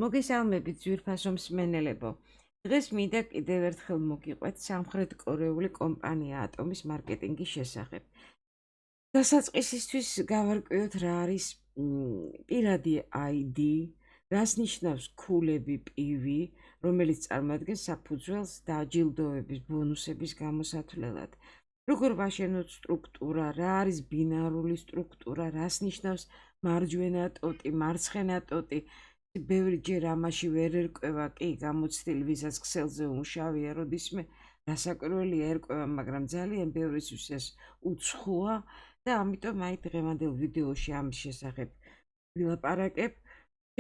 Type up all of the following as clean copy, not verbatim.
მოგესალმებით ძვირფასო მსმენელებო. დღეს მინდა კიდევ ერთხელ მოგიყვეთ სამხრეთ კორეული კომპანია ატომის მარკეტინგის შესახებ. დასაწყისისთვის გავარკვიოთ რა არის პირადი ID, რას ნიშნავს ქულები PV, რომელიც წარმოადგენს საფუძველს დაჯილდოების ბონუსების გამოსათვლელად. როგორ ვაშენოთ სტრუქტურა, რა არის ბინარული სტრუქტურა, რას ნიშნავს მარჯვენა ტოტი, მარცხენა ტოტი. ბევრი ჯერ ამაში ვერ ერკვევა, კი, გამოცდილი, ვისაც ქსელზე უმშავია, როდისმე რასაკვირველია ერკვევა, მაგრამ ძალიან ბევრისთვის ეს უცხოა და ამიტომ აი დღევანდელ ვიდეოში ამის შესახებ ვილაპარაკებ.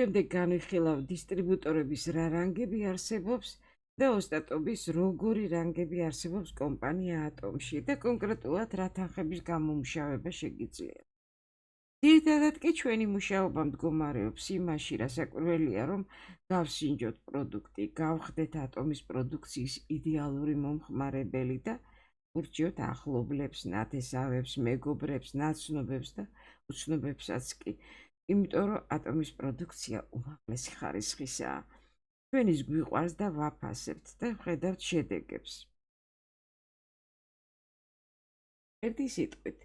შემდეგ განვიხილავ დისტრიბუტორების რა რანგები არსებობს და ოსტატობის როგორი რანგები არსებობს კომპანია ატომში და კონკრეტულად რა თანხების გამომუშავება შეგიძლია. ძირითადად კი ჩვენი მუშაობა მდგომარეობს იმაში, რასაკვირველია, რომ გავსინჯოთ პროდუქტი, გავხდეთ ატომის პროდუქციის იდეალური მომხმარებელი და ურჩიოთ ახლობლებს, ნათესავებს, მეგობრებს, ნაცნობებს და უცნობებსაც კი. იმიტომ რომ ატომის პროდუქცია უმაღლესი ხარისხისაა. ჩვენის გვიყვარს და ვაფასებთ და ვხედავთ შედეგებს. ერთი სიტყვით,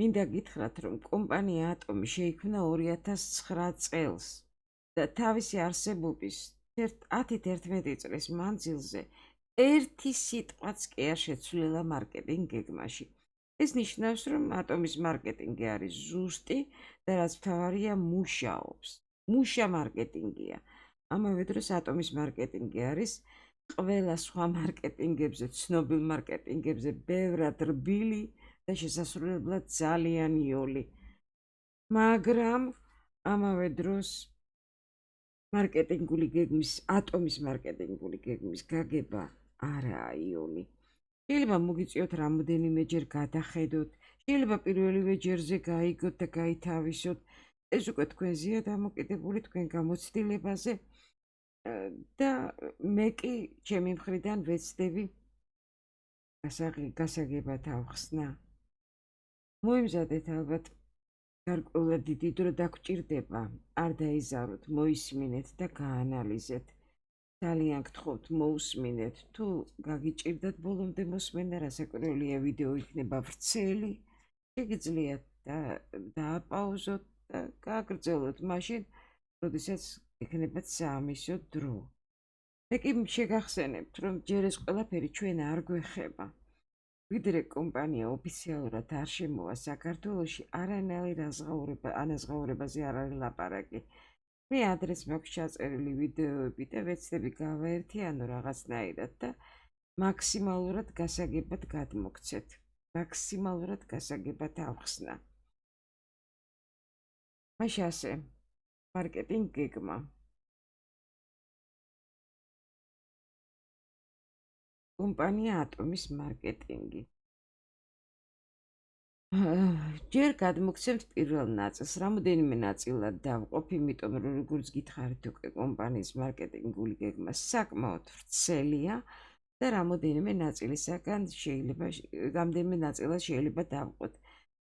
მინდა გითხრათ, რომ კომპანია ატომი შეიქმნა 2009 წელს და თავისი არსებობის 10-11 წლის მანძილზე ერთი სიტყვაც კი არ შეცვლილა მარკეტინგ გეგმაში. ეს ნიშნავს, რომ ატომის მარკეტინგი არის ზუსტი და რაც მთავარია მუშაობს. მუშა მარკეტინგია. ამავე დროს ატომის მარკეტინგი არის ყველა სხვა მარკეტინგებზე, ცნობილ მარკეტინგებზე ბევრად რბილი და შესასრულებლად ძალიან იოლი. მაგრამ ამავე დროს მარკეტინგული გეგმის, ატომის მარკეტინგული გეგმის გაგება არაა იოლი. შეიძლება მოგიწიოთ რამოდენიმეჯერ გადახედოთ, შეიძლება პირველივე ჯერზე გაიგოთ და გაითავისოთ. ეს უკვე თქვენზეა დამოკიდებული, თქვენ გამოცდილებაზე და მე კი ჩემი მხრიდან ვეცდები გასაგებად ავხსნა. მოიმზადეთ ალბათ გარკვეულად დიდი დრო დაგჭირდება, არ დაიზაროთ, მოისმინეთ და გაანალიზეთ. ძალიან გთხოვთ, მოусმინეთ. თუ გაგიჭირდათ ბოლომდე მოსმენა, რასაკვირველია, ვიდეო იქნება ვრცელი, შეგიძლიათ დააპაუზოთ და გააგრძელოთ მაშინ, როდესაც იქნებათ საამისო დრო. მე კი შეგახსენებთ, რომ ჯერ ეს ყველაფერი ჩვენ არ გვეხება. ვიდრე კომპანია ოფიციალურად არ შემოვა საქართველოში, არანაირ ანაზღაურებაზე არ არის ლაპარაკი. მე ადრეს მაქვს ჩაწერილი ვიდეოები და ვეცდები გავაერთიანო რაღაცნაირად და მაქსიმალურად გასაგებად გადმოგცეთ. მაქსიმალურად გასაგებად ავხსნა. მაშინ ასე, მარკეტინგ გეგმა. კომპანია ატომის მარკეტინგი. ჯერ გადმოგცემთ პირველ ნაწილს, რამოდენიმე ნაწილად დავყოფ, იმიტომ რომ როგორც გითხარით, უკვე კომპანიის მარკეტინგული გეგმა საკმაოდ ვრცელია და რამოდენიმე ნაწილისაგან რამდენიმე ნაწილად შეიძლება დავყოთ.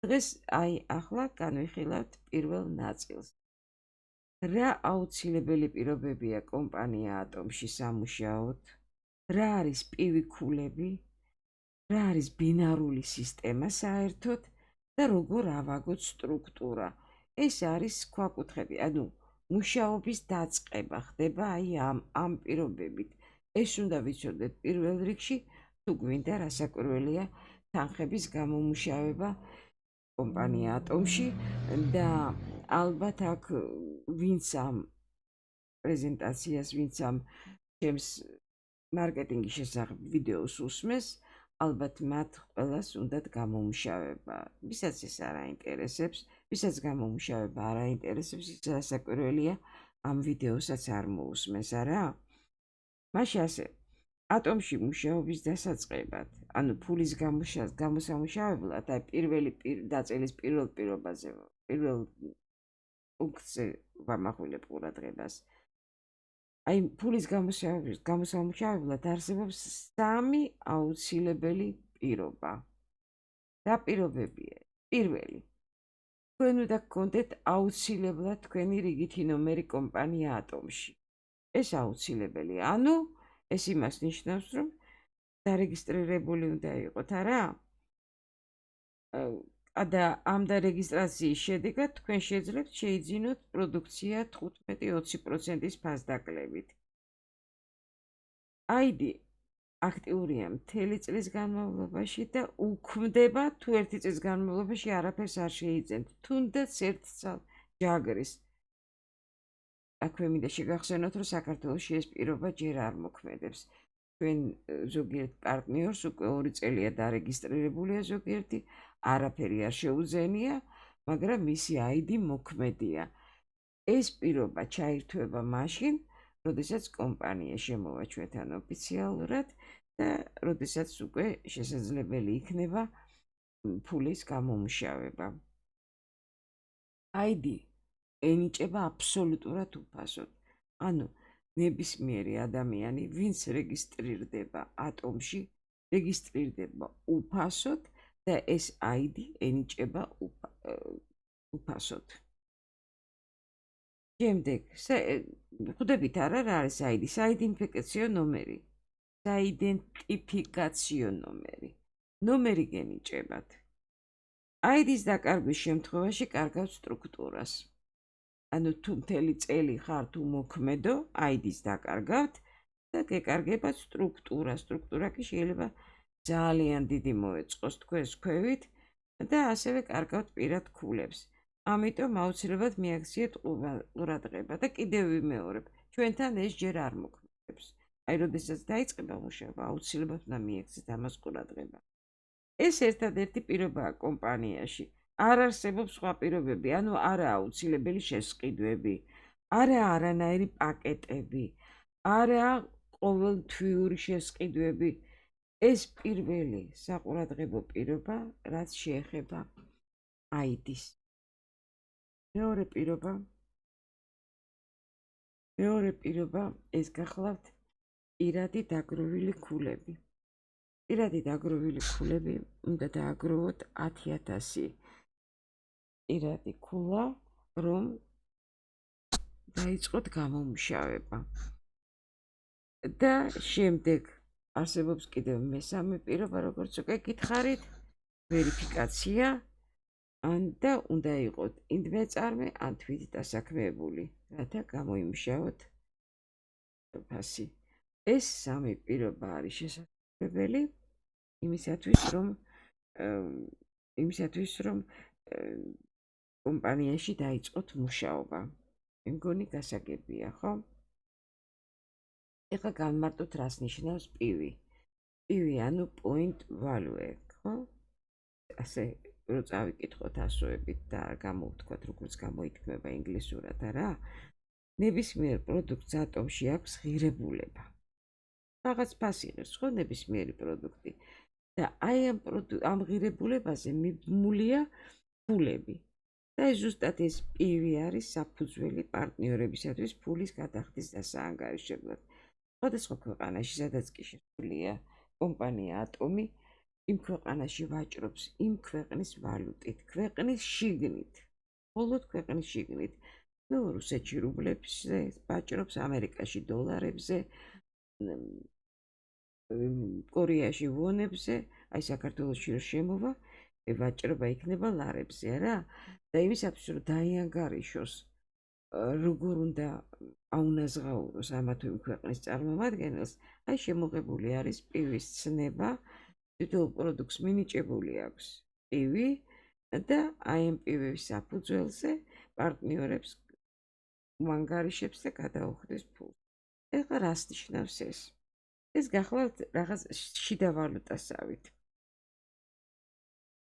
დღეს აი ახლა განვიხილავთ პირველ ნაწილს. რა აუცილებელი პირობებია კომპანია ატომში სამუშაოდ? რა არის PV ქულები? რა არის ბინარული სისტემა საერთოდ და როგორ ავაგოთ სტრუქტურა? ეს არის ქვაკუთხედი, ანუ მუშაობის დაწყება ხდება აი ამ პირობებით. ეს უნდა ვიცოდეთ პირველ რიგში, თუ გვინდა რასაკვირველია თანხების გამომუშავება კომპანია ატომში და ალბათ აქ ვინც ამ პრეზენტაციას, ვინც ამ ჩემს მარკეტინგის შესახებ ვიდეოს უსმენს, ალბათ მათ ყველას უნდათ გამომუშავება. ვისაც ეს არ აინტერესებს, ვისაც გამომუშავება არ აინტერესებს, ის რასაკვირველია ამ ვიდეოსაც არ მოусმენს, არა? მაშინ ასე, ატომში მუშაობის დასაწყებად, ანუ ფულის გამოსამუშავებლად, აი პირველი ნაწილის პირველ პირობაზე, პირველ პუნქტზე ვამახვილებ ყურადღებას. აი ფულის გამოსამუშავებლად არსებობს 3 აუცილებელი პირობა. რა პირობებია? პირველი, თქვენ უნდა გქონდეთ აუცილებლად თქვენი რიგითი ნომერი კომპანია ატომში. ეს აუცილებელია. ანუ ეს იმას ნიშნავს, რომ დარეგისტრირებული უნდა იყოთ, არა? და ამ დარეგისტრაციის შედეგად თქვენ შეძლებთ შეიძინოთ პროდუქცია 15-20%-ის ფასდაკლებით. ID აქტიურია მთელი წლის განმავლობაში და უქმდება თუ ერთი წლის განმავლობაში არაფერს არ შეიძენთ, თუნდაც ერთ ჯაგრის. აქვე მინდა შეგახსენოთ, რომ საქართველოში ეს პირობა ჯერ არ მოქმედებს. ჩვენ ზოგიერთ პარტნიორს უკვე 2 წელია დარეგისტრირებულია ზოგიერთი, არაფერი არ შეუძენია, მაგრამ მისი ID მოქმედია. ეს პირობა ჩაირთვება მაშინ, როდესაც კომპანია შემოვა ჩვენთან ოფიციალურად და როდესაც უკვე შესაძლებელი იქნება ფულის გამომუშავება. ID ენიჭება აბსოლუტურად უფასოდ. ანუ ნებისმიერი ადამიანი, ვინც რეგისტრირდება ატომში, რეგისტრირდება უფასოდ და ეს ID ენიჭება უფასოდ. შემდეგ, ხვდებით არა რა არის ID? საიდენტიფიკაციო ნომერი. საიდენტიფიკაციო ნომერი. ნომერი გენიჭებათ. ID-ს დაკარგვის შემთხვევაში კარგავთ სტრუქტურას. ანუ თუ მთელი წელი ხართ უმოქმედო, ID-ს დაკარგავთ და გეკარგებათ სტრუქტურა. სტრუქტურა კი შეიძლება ძალიან დიდი მოეწყოს თქვენს ქვევით და ასევე კარგავთ პირად ქულებს. ამიტომ აუცილებლად მიაქციეთ ყურადღება და კიდევ ვიმეორებ, ჩვენთან ეს ჯერ არ მოქმედებს. აი, როდესაც დაიწყება მუშაობა, აუცილებლად უნდა მიაქციეთ ამას ყურადღება. ეს ერთადერთი პირობაა კომპანიაში. არ არსებობს სხვა პირობები, ანუ არა აუცილებელი შესყიდვები, არა არანაირი პაკეტები, არა ყოველთვიური შესყიდვები. ეს პირველი საყურადღებო პირობა, რაც შეეხება ID-ს. მეორე პირობა ეს გახლავთ პირადი დაგროვილი ქულები. პირადი დაგროვილი ქულები უნდა დააგროვოთ 10,000 პირადი ქულა, რომ დაიწყოთ გამომუშავება. და შემდეგ არსებობს კიდევ მესამე პირობა, როგორც უკვე გითხარით, ვერიფიკაცია, და უნდა იყოთ ინდმეწარმე ან თვით დასაქმებული, რათა გამოიმუშაოთ ფასი. ეს სამი პირობა არის შესაძლებელი იმისათვის, რომ კომპანიაში დაიწყოთ მუშაობა. მე მგონი გასაგებია, ხო? ეხლა განმარტოთ, რას ნიშნავს PV. PV, ანუ point value, ხო? ასე რო წავიკითხოთ ასოებით და გამოვთქვათ, როგორც გამოითქმება ინგლისურად, არა? ნებისმიერ პროდუქტს ატომში აქვს ღირებულება. რაღაც ფასი იღებს, ხო, ნებისმიერი პროდუქტი. და აი ამ ღირებულებაზე მიბმულია ფულები. და ზუსტად ეს PV არის საფუძველი პარტნიორებისათვის ფულის გადახდის დასაანგარიშებლად. სხვადასხვა ქვეყანაში, სადაც კი შესულია კომპანია ატომი, იმ ქვეყანაში ვაჭრობს იმ ქვეყნის ვალუტით, ქვეყნის შიგნით, მხოლოდ ქვეყნის შიგნით. ნუ რუსეთში რუბლებზე ვაჭრობს, ამერიკაში დოლარებზე, კორეაში ვონებზე, აი საქართველოში რომ შემოვა, ვაჭრობა იქნება ლარებზე, არა? და იმისათვის, რომ დაიანგარიშოს, როგორ უნდა აუნაზღაუროს ამა თუ იმ ქვეყნის წარმომადგენელს, აი შემოღებული არის PV-ს ცნება, თითოეულ პროდუქტს მინიჭებული აქვს PV და აი ამ PV-ს საფუძველზე პარტნიორებს უანგარიშებს და გადაუხდის ფულს. ეხლა რას ნიშნავს ეს? ეს გახლავთ რაღაც შიდა ვალუტასავით.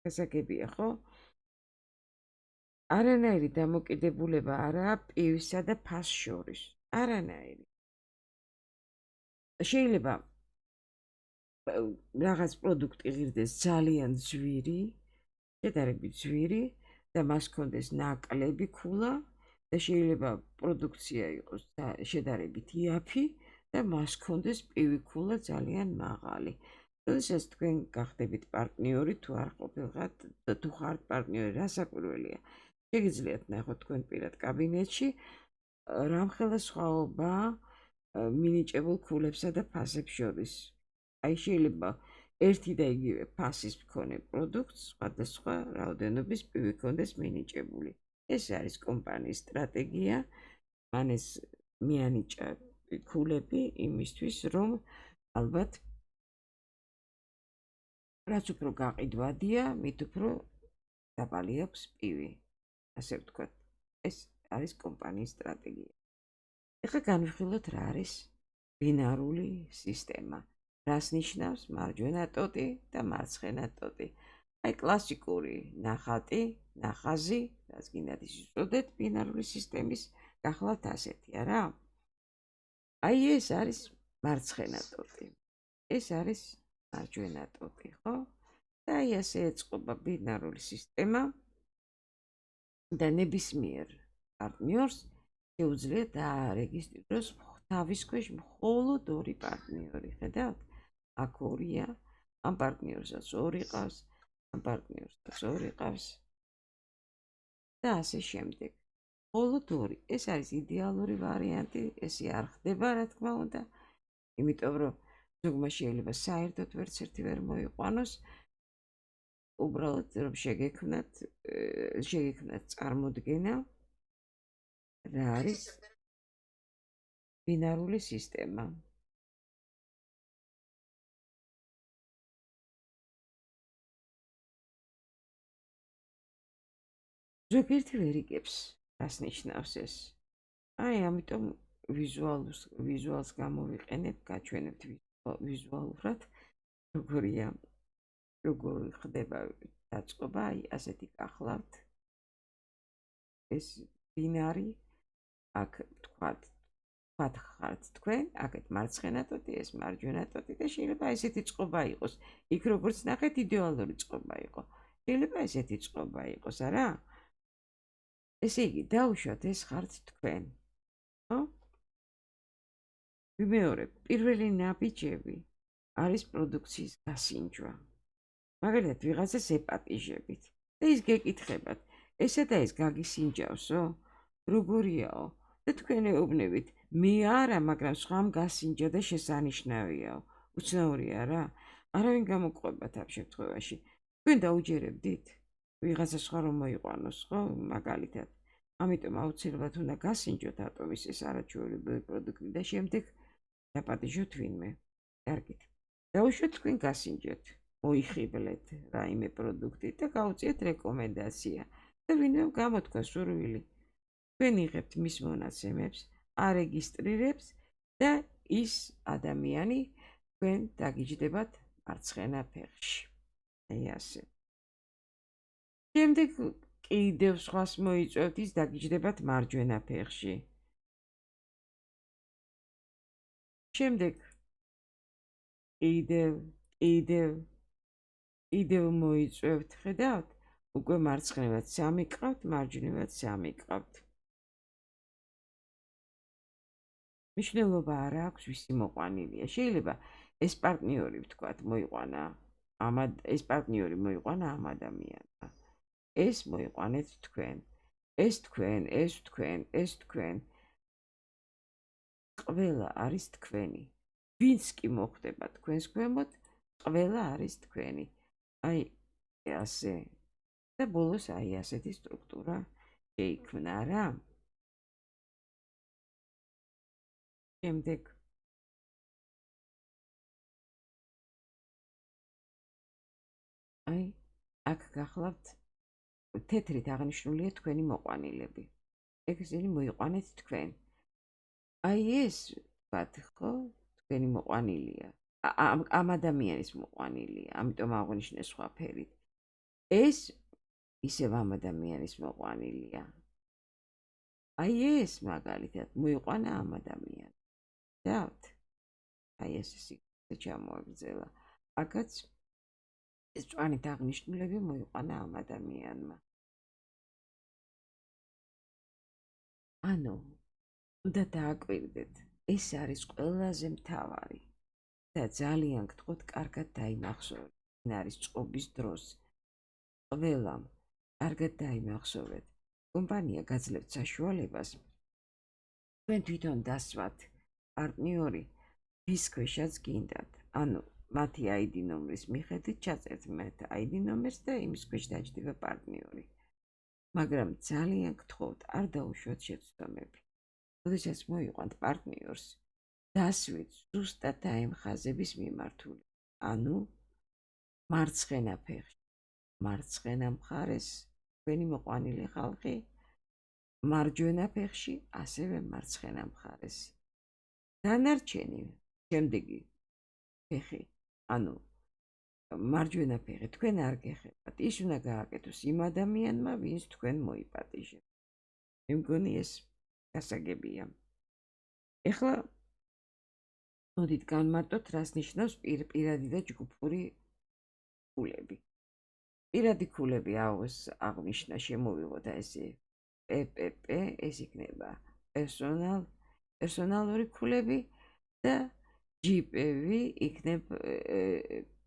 გასაგებია, ხო? არანაირი დამოკიდებულება არაა PV-სა და ფასს შორის. არანაირი. შეიძლება რაღაც პროდუქტი ღირდეს ძალიან ძვირი, შედარებით ძვირი და მას ჰქონდეს ნაკლები ქულა და შეიძლება პროდუქცია იყოს შედარებით იაფი და მას ჰქონდეს PV ქულა ძალიან მაღალი. როდესაც თქვენ გახდებით პარტნიორი, თუ არ ყოფილიყავთ და თუ ხართ პარტნიორი, რა საკვირველია. შეგიძლიათ ნახოთ თქვენ პირად კაბინეტში, რამხელა სხვაობაა მინიჭებულ ქულებსა და ფასებს შორის. აი შეიძლება ერთი და იგივე ფასის მქონე პროდუქტს სხვადასხვა რაოდენობის პივი ქონდეს მინიჭებული. ეს არის კომპანიის სტრატეგია. მან ეს მიანიჭა ქულები იმისთვის, რომ ალბათ რაც უფრო გაყიდვადია, მით უფრო დაბალი აქვს პივი. ასე ვთქვათ. ეს არის კომპანიის სტრატეგია. ეხლა განვიხილოთ რა არის ბინარული სისტემა. რას ნიშნავს მარჯვენა ტოტი და მარცხენა ტოტი. აი კლასიკური ნახატი, ნახაზი, რაც გინდათ ის უწოდეთ ბინარული სისტემის, გახლავთ ასეთია რა. აი ეს არის მარცხენა ტოტი. ეს არის მარჯვენა ტოტი, ხო? და აი ასე ეწყობა ბინარული სისტემა და ნებისმიერ პარტნიორს შეუძლია დაარეგისტრიროს თავის ქვეშ მხოლოდ ორი პარტნიორი. ხედავთ? აქ ორია, ამ პარტნიორსაც ორი ყავს, ამ პარტნიორსაც ორი ყავს და ასე შემდეგ. მხოლოდ ორი. ეს არის იდეალური ვარიანტი, ესე არ ხდება, რა თქმა უნდა, იმიტომ რომ ზოგმა შეიძლება საერთოდ ვერც ერთი ვერ მოიყვანოს. უბრალოდ რომ შეგექმნათ წარმოდგენა რა არის ბინარული სისტემა. ზოგიერთი ვერ იგებს, რას ნიშნავს ეს. აი, ამიტომ ვიზუალს გამოვიყენებ, გაჩვენებთ ვიზუალურად, როგორ ხდება დაწყობა, აი, ასეთი გახლავთ. ეს ბინარი, აქ თქვათ ხართ თქვენ, აქეთ მარცხენა ტოტი, ეს მარჯვენა ტოტი და შეიძლება ესეთი წყობა იყოს. იქ როგორც ნახეთ, იდეალური წყობა იყო. შეიძლება ესეთი წყობა იყოს, არა? ესე იგი, დაუშვათ ეს ხართ თქვენ. ხო? ვიმეორებ, პირველი ნაბიჯები არის პროდუქციის გასინჯვა. მაგალითად, ვიღაცას ეპატიჟებით და ის გეკითხებათ, ესა და ეს გაგისინჯავსო? როგორიაო? და თქვენ ეუბნებით, მე არა, მაგრამ სხვამ გასინჯა და შესანიშნავიაო. უცნაურია რა? არავინ გამოგვყვებათ ამ შემთხვევაში. თქვენ დაუჯერებდით? ვიღაცა სხვა რომ მოიყვანოს, ხო? მაგალითად. ამიტომ აუცილებლად უნდა გასინჯოთ ატომის ეს არაჩვეულებრივი პროდუქტი და შემდეგ დაპატიჟოთ ვინმე. კარგით. დაუშვათ თქვენ გასინჯეთ, მოიხიბლეთ რაიმე პროდუქტი და გაუწიეთ რეკომენდაცია და ვინმე გამოთქვა სურვილი. თქვენ იღებთ მის მონაცემებს, არეგისტრირებს და ის ადამიანი თქვენ დაგიჯდებათ მარცხენა ფეხში. აი ასე. შემდეგ კიდევ სხვას მოიწვევთ, ის დაგიჯდებათ მარჯვენა ფეხში. შემდეგ კიდევ მოიწვევთ, ხედავთ? უკვე მარცხნივად 3 ყავთ, მარჯვნივად 3 ყავთ. მნიშვნელობა არ აქვს ვისი მოყვანილია. შეიძლება ეს პარტნიორი ვთქვათ მოიყვანა ეს პარტნიორი მოიყვანა ამ ადამიანმა. ეს მოიყვანეთ თქვენ. ეს თქვენ, ეს თქვენ, ეს თქვენ. ყველა არის თქვენი. ვინც კი მოხდება თქვენს ქვემოთ, ყველა არის თქვენი. აი ასე. და ბოლოს აი ასეთი სტრუქტურა შეიქმნა რა. შემდეგ აი აქ გახლავთ თეთრით აღნიშნულია თქვენი მოყვანილები. ეგ ისინი მოიყვანეთ თქვენ. აი ეს ვთქვათ, ხო? თქვენი მოყვანილია. ამ ადამიანის მოყვანილია, ამიტომ აღვნიშნე სხვა ფერით. ეს ისევ ამ ადამიანის მოყვანილია. აი ეს მაგალითად მოიყვანა ამ ადამიანს. დავთ. აი ეს სიგრძე ჩამოაგრძელა. აქაც ეს წვანით აღნიშნულები მოიყვანა ამ ადამიანმა. ანუ უნდა დააკვირდეთ, ეს არის ყველაზე მთავარი და ძალიან გთხოვთ კარგად დაიმახსოვრეთ. ის არის წყობის დროს. ყველამ კარგად დაიმახსოვრეთ. კომპანია გაძლევთ საშუალებას თქვენ თვითონ დასვათ პარტნიორი ვის ქვეშაც გინდათ. ანუ მათი ID ნომრის მიხედვით ჩაწერთ მათ ID ნომერს და იმის ქვეშ დაჯდება პარტნიორი. მაგრამ ძალიან გთხოვთ, არ დაუშვათ შეცდომები. როდესაც მოიყვანთ პარტნიორს, დასვით ზუსტად ამ ხაზების მიმართული. ანუ მარცხენა ფეხში, მარცხენა მხარეს თქვენი მოყვანილი ხალხი, მარჯვენა ფეხში, ასევე მარცხენა მხარეს. დანარჩენი შემდეგი ფეხი, ანუ მარჯვენა ფეხი თქვენ არ გეხებათ. ის უნდა გააკეთოს იმ ადამიანმა, ვინც თქვენ მოიპატიჟებთ. მე მგონი ეს გასაგებია. ეხლა მოდით განმარტოთ, რას ნიშნავს პირადი და ჯგუფური ქულები. პირადი ქულები აღნიშნა შემოვიღოთ ესე PPP, ეს იქნება პერსონალური ქულები და GPV იქნება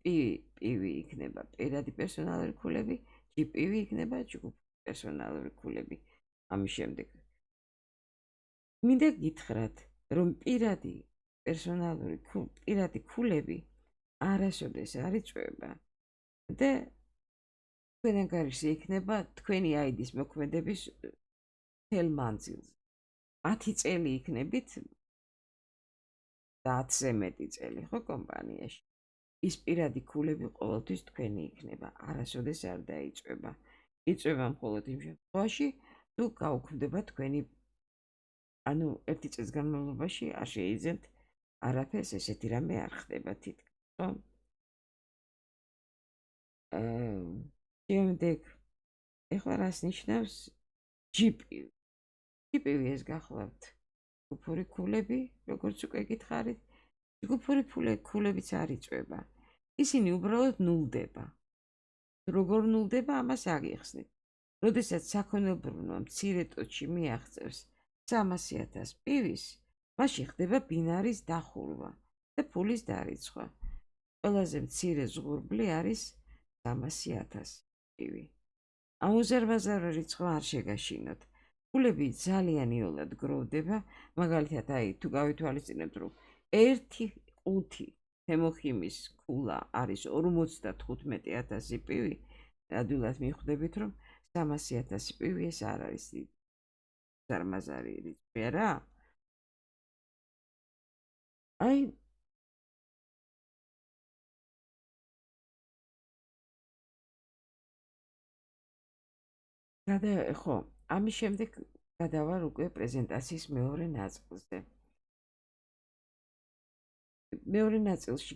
PPV იქნება პირადი პერსონალური ქულები, GPV იქნება ჯგუფური პერსონალური ქულები. ამის შემდეგ მინდა გითხრათ, რომ პირადი ქულები არასოდეს არ იწვება და თქვენ ანგარიში იქნება თქვენი ID-ის მოქმედების მთელ მანძილზე. 10 წელი იქნებით და 10-ზე მეტი წელი ხო კომპანიაში. ის პირადი ქულები ყოველთვის თქვენი იქნება, არასოდეს არ დაიწვება. იწვება მხოლოდ იმ შემთხვევაში, თუ გაუქმდება თქვენი, ანუ 1 წლის განმავლობაში არ შეიძენთ არაფერს, ესეთი რამე არ ხდება თითქმის, ხო? შემდეგ ეხლა რას ნიშნავს GPV? GPV ეს გახლავთ ჯგუფური ქულები, როგორც უკვე გითხარით, ჯგუფური ქულებიც არ იწვება. ისინი უბრალოდ ნულდება. როგორ ნულდება, ამას აგიხსნით. როდესაც საქონელმრბოლმა მცირე ტოტში მიაღწევს 300,000 პივის, მაშინ ხდება ბინარის დახურვა და ფულის დარიცხვა. ყველაზე მცირე ზღურბლი არის 300,000 პივი. ამ უზარმაზარი რიცხვი არ შეგაშინოთ. ქულები ძალიან იოლად გროვდება, მაგალითად, თუ გავითვალისწინებთ, რომ 1 ჰემოხიმის ქულა არის 55,000 პივი, ადვილად მიხვდებით, რომ 300,000 პივი ეს არ არის უზარმაზარი რიცხვი, არა? ხო, ამის შემდეგ გადავარ უკვე პრეზენტაციის მეორე ნაწილზე. მეორე ნაწილში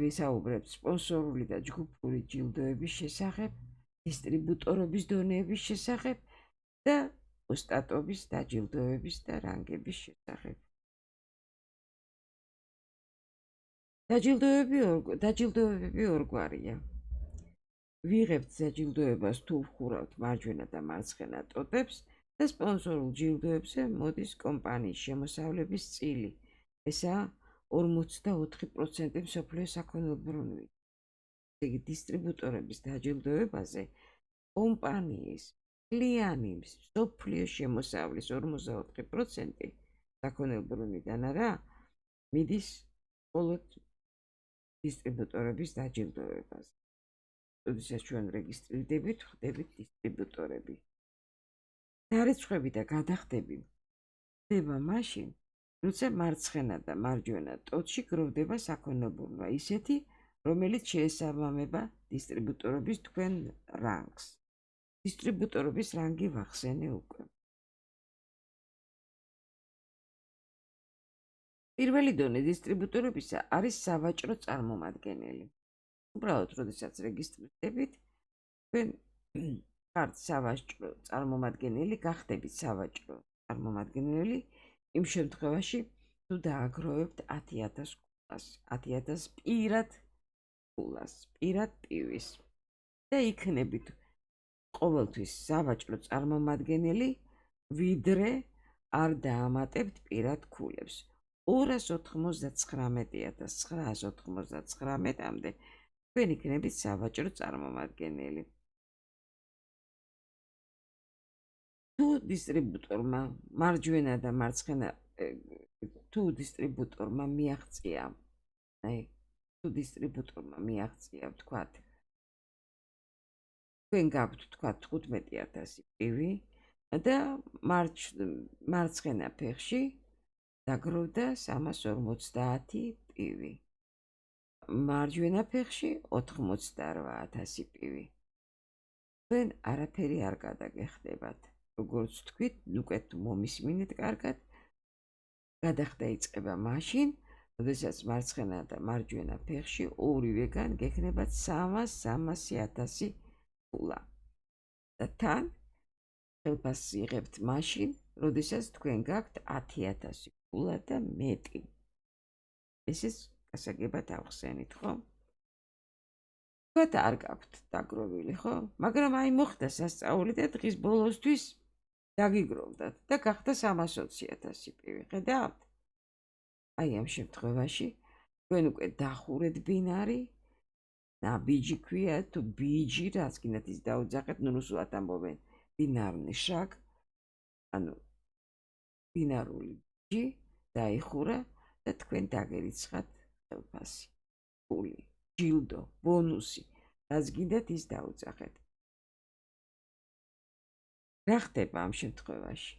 ვისაუბრებთ სპონსორული და ჯგუფური ჯილდოების შესახებ, დისტრიბუტორობის დონეების შესახებ და ოსტატობის დაჯილდოების და რანგების შესახებ. დაჯილდოებები ორგვარია. ვიღებთ დაჯილდოებას თუ ვხურავთ მარჯვენა და მარცხენა ტოტებს და სპონსორულ ჯილდოებზე მოდის კომპანიის შემოსავლების წილი. ესაა 44% მსოფლიოს საქონელმრბოლო. იგი დისტრიბუტორების დაჯილდოებაზე კომპანიის კლიანი მსოფლიოს შემოსავლის 44% საქონელმრბოლოდან არა მიდის მხოლოდ დისტრიბუტორების დაჯილდოებაზე. როდესაც ჩვენ რეგისტრირდებით, ხდებით დისტრიბუტორები. დარიცხვები და გადახდები ხდება მაშინ, როცა მარცხენა და მარჯვენა ტოტში გროვდება საქონელმრბოლო, ისეთი, რომელიც შეესაბამება დისტრიბუტორობის თქვენ რანგს. დისტრიბუტორობის რანგი ვახსენე უკვე. პირველი დონე დისტრიბუტორებისა არის სავაჭრო წარმომადგენელი. უბრალოდ, როდესაც რეგისტრირდებით, თქვენ ხართ სავაჭრო წარმომადგენელი, გახდებით სავაჭრო წარმომადგენელი იმ შემთხვევაში, თუ დააგროვებთ 10,000 ქულას, 10,000 პირად ქულას, პირად პივის და იქნებით ყოველთვის სავაჭრო წარმომადგენელი, ვიდრე არ დაამატებთ პირად ქულებს. 299,999-მდე თქვენ იქნებით სავაჭრო წარმომადგენელი. თუ დისტრიბუტორმა მარჯვენა და მარცხენა თუ დისტრიბუტორმა მიაღწია, ვთქვათ, თქვენ გაქვთ თქვათ 15,000 პივი და მარცხენა ფეხში დაგროვდა 350 პივი. მარჯვენა ფეხში 88,000 პივი. თქვენ არაფერი არ გადაგეხდებათ. როგორც თქვით, უკვე მომისმინეთ კარგად. გადახდა იწყება მაშინ, როდესაც მარცხენა და მარჯვენა ფეხში ორივეგან გექნებათ 300,000 ფულა. და თან ხელფასს იღებთ მაშინ, როდესაც თქვენ გაქვთ 10,000 ფულა და მეტი. ესეც გასაგებად ავხსენით, ხო? თქვათ არ გაქვთ დაგროვილი, ხო? მაგრამ აი მოხდა სასწაული და დღის ბოლოსთვის დაგიგროვდათ და გახდა 320,000 პივი. ხედავთ? აი ამ შემთხვევაში თქვენ უკვე დახურეთ ბინარი, ნაბიჯი ქვია თუ ბიჯი, რაც გინდათ ის დაუძახეთ, ნურუსულად ამბობენ ბინარული შაკ, ანუ ბინარული ბიჯი დაიხურა და თქვენ დაგერიცხათ ხელფასი, ფული, ჯილდო, ბონუსი, რაც გინდათ ის დაუძახეთ. რა ხდება ამ შემთხვევაში?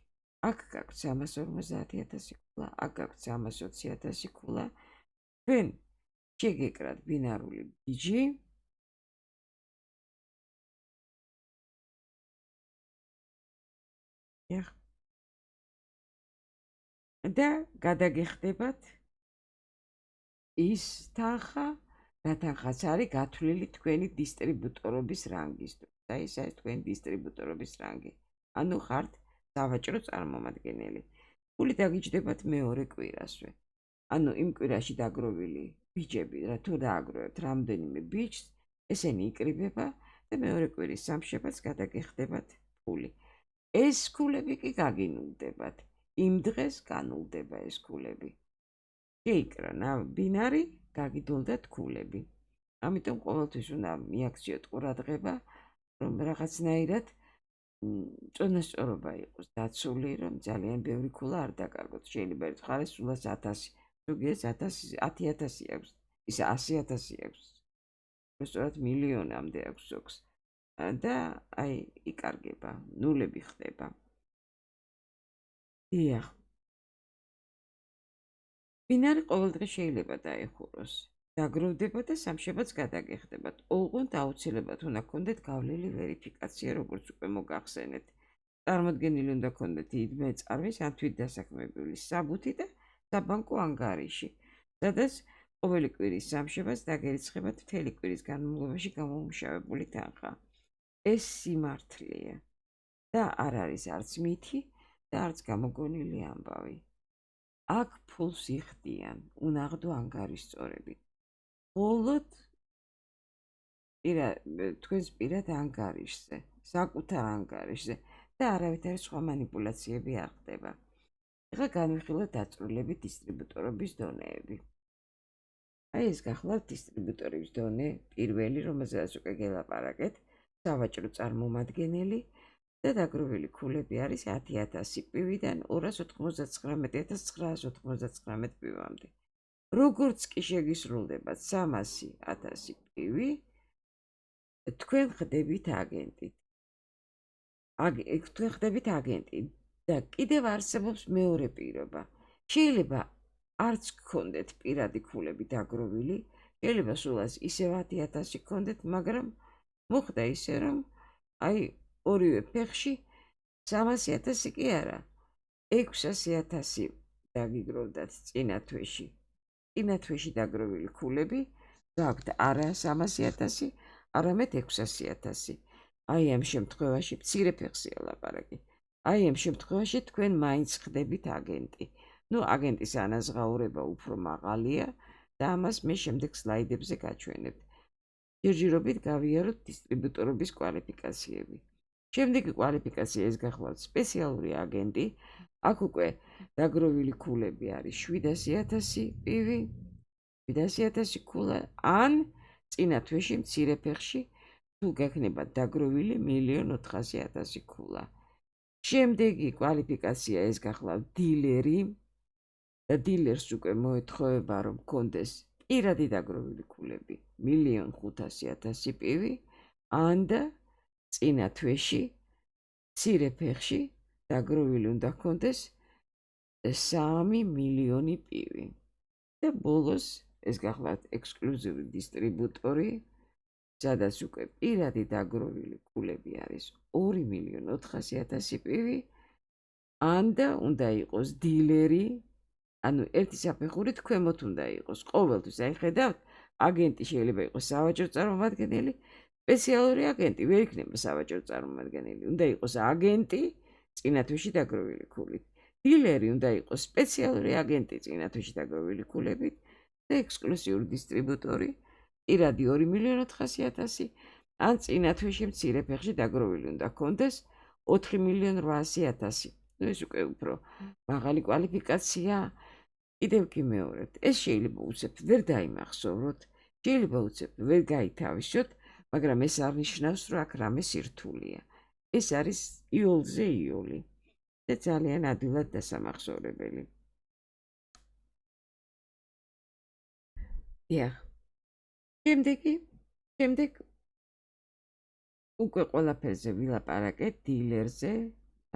აქ გაქვთ 350,000 ქულა, აქ გაქვთ 320,000 ქულა. თქვენ შეგეკრათ ბინარული ბიჯი და გადაგეხდებათ ის თანხა, რა თანხაც არის გათვლილი თქვენი დისტრიბუტორობის რანგისთვის. აი ეს არის თქვენი დისტრიბუტორობის რანგი. ანუ ხართ სავაჭრო წარმომადგენელი. ფული დაგიჯდებათ მეორე კვირასვე. ანუ იმ კვირაში დაგროვილი ბიჯები, რა თუ დააგროვებთ რამდენიმე ბიჯს, ესენი იკრიბება და მეორე კვირის სამშაბათს გადაგეხდებათ ფული. ეს ქულები კი გაგინულდებათ. იმ დღეს განულდება ეს ქულები. შეიკრა ბინარი, გაგიდულდათ ქულები. ამიტომ ყოველთვის უნდა მიაქციოთ ყურადღება, რომ რაღაცნაირად წონასწორობა იყოს დაცული, რომ ძალიან ბევრი ქულა არ დაკარგოთ. შეიძლება ერთხელ სულაც 1000, ზოგიერთს 10,000 აქვს, ისა 100,000 აქვს. სწორად მილიონამდე აქვს ზოგს. და აი იკარგება, ნულები ხდება. დიახ. ბინარი ყოველდღე შეიძლება დაიხუროს. დაგროვდება და სამშაბათს გადაგეხდებათ. ოღონდ აუცილებლად უნდა გქონდეთ გავლილი ვერიფიკაცია, როგორც უკვე მოგახსენეთ. წარმოდგენილი უნდა გქონდეთ იდმე წყარვის ან თვითდასაქმებული საბუთი და საბანკო ანგარიში, სადაც ყოველი კვირის სამშაბათს დაგერიცხებათ მთელი კვირის განმავლობაში გამომუშავებული თანხა. ეს სიმართლეა და არ არის არც მითი და არც გამოგონილი ამბავი. აქ ფულს იხდიან უნაღდო ანგარიშწორებით. მხოლოდ თქვენს პირად ანგარიშზე, საკუთარ ანგარიშზე და არავითარი სხვა მანიპულაციები არ ხდება. ეხლა განვიხილოთ დაწვრილებით დისტრიბუტორობის დონეები. აი ეს გახლავთ დისტრიბუტორების დონე პირველი, რომელზედაც უკვე გელაპარაკეთ, სავაჭრო წარმომადგენელი და დაგროვილი ქულები არის 10,000 პივიდან 299,999 პივამდე. როგორც კი შეგისრულდებათ 300,000 პივი, თქვენ ხდებით აგენტი. და კიდევ არსებობს მეორე პირობა. შეიძლება არც გქონდეთ პირადი ქულები დაგროვილი, შეიძლება სულაც ისევ 10,000 გქონდეთ, მაგრამ მოხდა ისე, რომ აი ორივე ფეხში 300,000 კი არა, 600,000 დაგიგროვდათ წინა თვეში. წინა თვეში დაგროვილი ქულები გაქვთ არა 300,000, არამედ 600,000. აი ამ შემთხვევაში მცირე ფეხზეა ლაპარაკი. აი ამ შემთხვევაში თქვენ მაინც ხდებით აგენტი. აგენტის ანაზღაურება უფრო მაღალია და ამას მე შემდეგ სლაიდებზე გაჩვენებთ. ჯერჯერობით გავიაროთ დისტრიბუტორობის კვალიფიკაციები. შემდეგი კვალიფიკაცია ეს გახლავთ სპეციალური აგენტი. აქ უკვე დაგროვილი ქულები არის 700,000 პივი, 700,000 ქულა, ან წინა თვეში მცირე ფეხში თუ გექნებათ დაგროვილი 1,400,000 ქულა. შემდეგი კვალიფიკაცია ეს გახლავთ დილერი და დილერს უკვე მოეთხოვება რომ კონდეს პირადი დაგროვილი ქულები 1.500.000 პივი ან და წინა თვეში მცირე ფეხში დაგროვილი უნდა ჰქონდეს 3 მილიონი პივი და ბოლოს ეს გახლავთ ექსკლუზიური დისტრიბუტორი სადაც უკვე პირადი დაგროვილი ქულები არის 2.400.000 პივი ან და უნდა იყოს დილერი ანუ ერთი საფეხურით ქვემოთ უნდა იყოს ყოველთვის აი ხედავთ აგენტი შეიძლება იყოს სავაჭრო წარმომადგენელი სპეციალური აგენტი ვერ იქნება სავაჭრო წარმომადგენელი უნდა იყოს აგენტი წინა თვეში დაგროვილი ქულით დილერი უნდა იყოს სპეციალური აგენტი წინა თვეში დაგროვილი ქულებით და ექსკლუზიური დისტრიბუტორი პირადი 2.400.000 ან წინა თვეში მცირე ფეხში დაგროვილი უნდა ჰქონდეს 4.800.000 ეს უკვე უფრო მაღალი კვალიფიკაცია კიდევ კი მეორედ ეს შეიძლება უცებ ვერ დაიმახსოვროთ შეიძლება უცებ ვერ გაითავისოთ მაგრამ ეს არ ნიშნავს რომ აქ რამე სირთულეა ეს არის იოლზე იოლი და ძალიან ადვილად დასამახსოვრებელი დიახ შემდეგ უკვე ყველაფერზე ვილაპარაკეთ დილერზე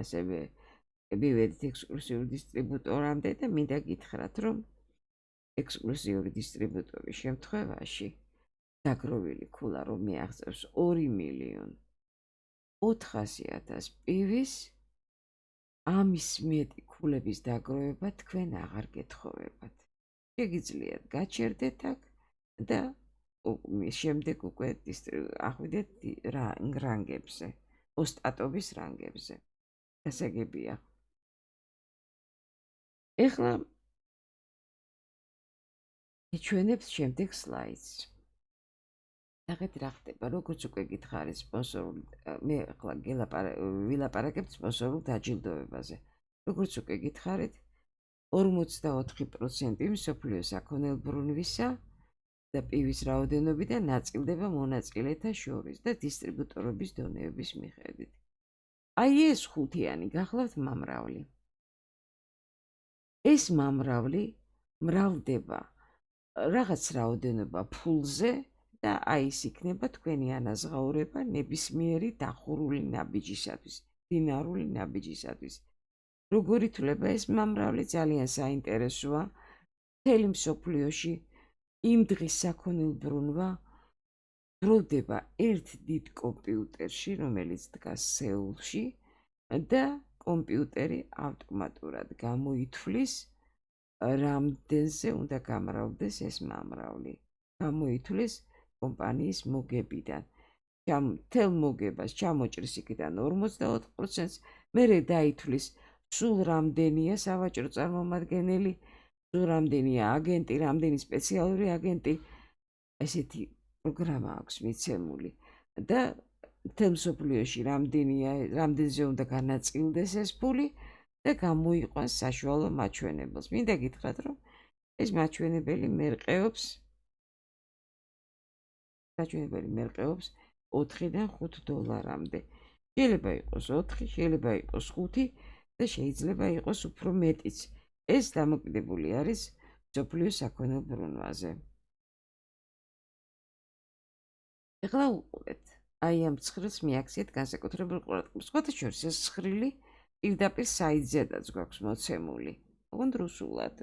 ასევე მივედით ექსკლუზიური დისტრიბუტორამდე და მინდა გითხრათ რომ ექსკლუზიური დისტრიბუტორის შემთხვევაში დაგროვილი ქულა რომ მიაღწევს 2.400.000 პივის ამის მეტი ქულების დაგროვება თქვენ აღარ გეთხოვებათ შეგიძლიათ გაჩერდეთ აქ და შემდეგ უკვე ახვიდეთ რანგებზე ოსტატობის რანგებზე გასაგებია ეხლა ჩვენებს შემდეგ სლაიდს ნახეთ რა ხდება როგორც უკვე გითხარით სპონსორული მე ახლა ვილაპარაკებთ სპონსორულ დაჯილდოებაზე როგორც უკვე გითხარით 44% მსოფლიო საქონელბრუნვისა და პივის რაოდენობიდან ნაწილდება მონაწილეთა შორის და დისტრიბუტორების დონეების მიხედვით აი ეს ხუთიანი გახლავთ მამრავლი ეს მამრავლი მრავლდება რაღაც რაოდენობა ფულზე და აი ეს იქნება თქვენი ანაზღაურება ნებისმიერი დახურული ნაბიჯისათვის დინარული ნაბიჯისათვის როგორ ითვლება ეს მამრავლი ძალიან საინტერესოა მთელი მსოფლიოში იმ დღის საქონელბრუნვა გროვდება ერთ დიდ კომპიუტერში რომელიც დგას სეულში და კომპიუტერი ავტომატურად გამოითვლის რამდენზე უნდა გამრავლდეს ეს მამრავლი გამოითვლის კომპანიის მოგებიდან მთელ მოგებას ჩამოჭრის იქიდან 44%-ს მერე დაითვლის სულ რამდენია სავაჭრო წარმომადგენელი სულ რამდენია აგენტი რამდენი სპეციალური აგენტი ესეთი პროგრამა აქვს მიცემული და მთელ მსოფლიოში რამდენზე უნდა განაწილდეს ეს ფული და გამოიყვანს საშუალო მაჩვენებელს მინდა გითხრათ რომ ეს მაჩვენებელი მერყეობს 4-დან 5 დოლარამდე შეიძლება იყოს 4 შეიძლება იყოს 5 და შეიძლება იყოს უფრო მეტიც ეს დამოკიდებული არის მსოფლიო საქონელბრუნვაზე ეხლა უყურეთ აი ამ ცხრილს მიაქციეთ განსაკუთრებულ ყურადღებას სხვათა შორის ეს ცხრილი პირდაპირ საიტზედაც გვაქვს მოცემული ოღონდ რუსულად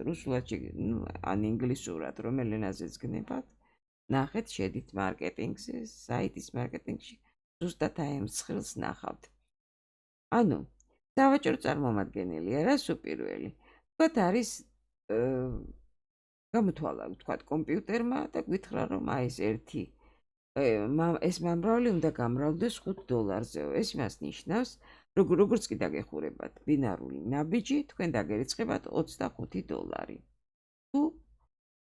ან ინგლისურად რომელ ენაზეც გნებათ ნახეთ შედით მარკეტინგზე საიტის მარკეტინგში ზუსტად აი ამ ცხრილს ნახავთ ანუ სავაჭრო წარმომადგენელი არა სუპირველი თქვათ არის გამოთვალა თქვათ კომპიუტერმა და გითხრა რომ აი ეს ერთი ეს მამრავლი უნდა გამრავლდეს $5-ზეო ეს მას ნიშნავს როგორც კი დაგეხურებათ ბინარული ნაბიჯი თქვენ დაგერიცხებათ $25 თუ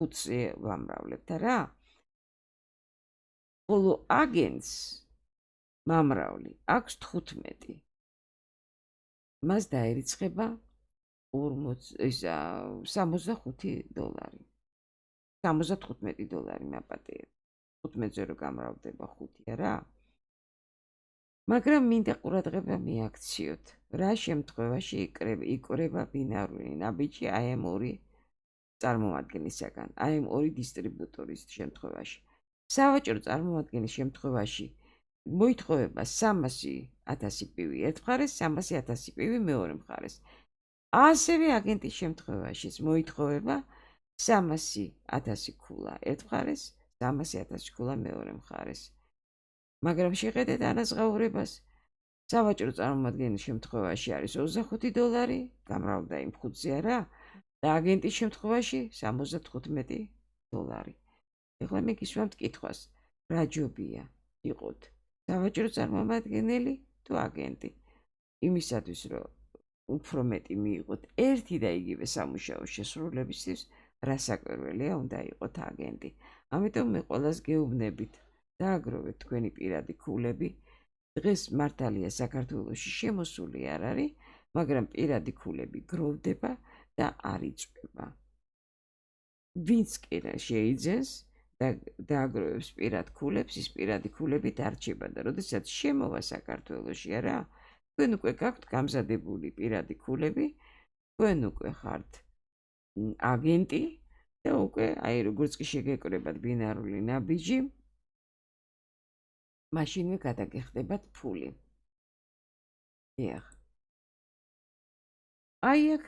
5-ზე ვამრავლებთ რა ხოლო აგენტს მამრავლი აქვს 15 მას დაერიცხება $65 $75 მაპატიეთ 15-ზე რო გამრავდება 5-ია რა მაგრამ მინდა ყურადღება მიაქციოთ რა შემთხვევაში იკრება ბინარული ნაბიჯი აი ამ ორი წარმომადგენლისაგან, აი ამ ორი დისტრიბუტორის შემთხვევაში. სავაჭრო წარმომადგენლის შემთხვევაში მოითხოვება 300,000 პივი ერთ მხარეს, 300,000 პივი მეორე მხარეს. ასევე აგენტის შემთხვევაშიც მოითხოვება 300,000 ქულა ერთ მხარეს, 300,000 ქულა მეორე მხარეს. მაგრამ შეხედეთ ანაზღაურებას. სავაჭრო წარმომადგენლის შემთხვევაში არის $25, გამრავლდა იმ 5-ზე არა, და აგენტის შემთხვევაში $75. ეხლა მე გისვამთ კითხვას, რა ჯობია იყოთ სავაჭრო წარმომადგენელი თუ აგენტი? იმისათვის, რომ უფრო მეტი მიიღოთ ერთი და იგივე სამუშაო შესრულებისთვის, რა საკვირველია უნდა იყოთ აგენტი. ამიტომ მე ყველას გეუბნებით, დააგროვეთ თქვენი პირადი ქულები. დღეს მართალია საქართველოში შემოსული არ არის, მაგრამ პირადი ქულები გროვდება და არ იწვება. ვინც კი შეიძენს და დააგროვებს პირად ქულებს, ის პირადი ქულები დარჩება და როდესაც შემოვა საქართველოში არა, თქვენ უკვე გაქვთ გამზადებული პირადი ქულები, თქვენ უკვე ხართ აგენტი და უკვე აი როგორც კი შეგეკრებათ ბინარული ნაბიჯი, მაშინვე გადაგეხდებათ ფული. დიახ. აი აქ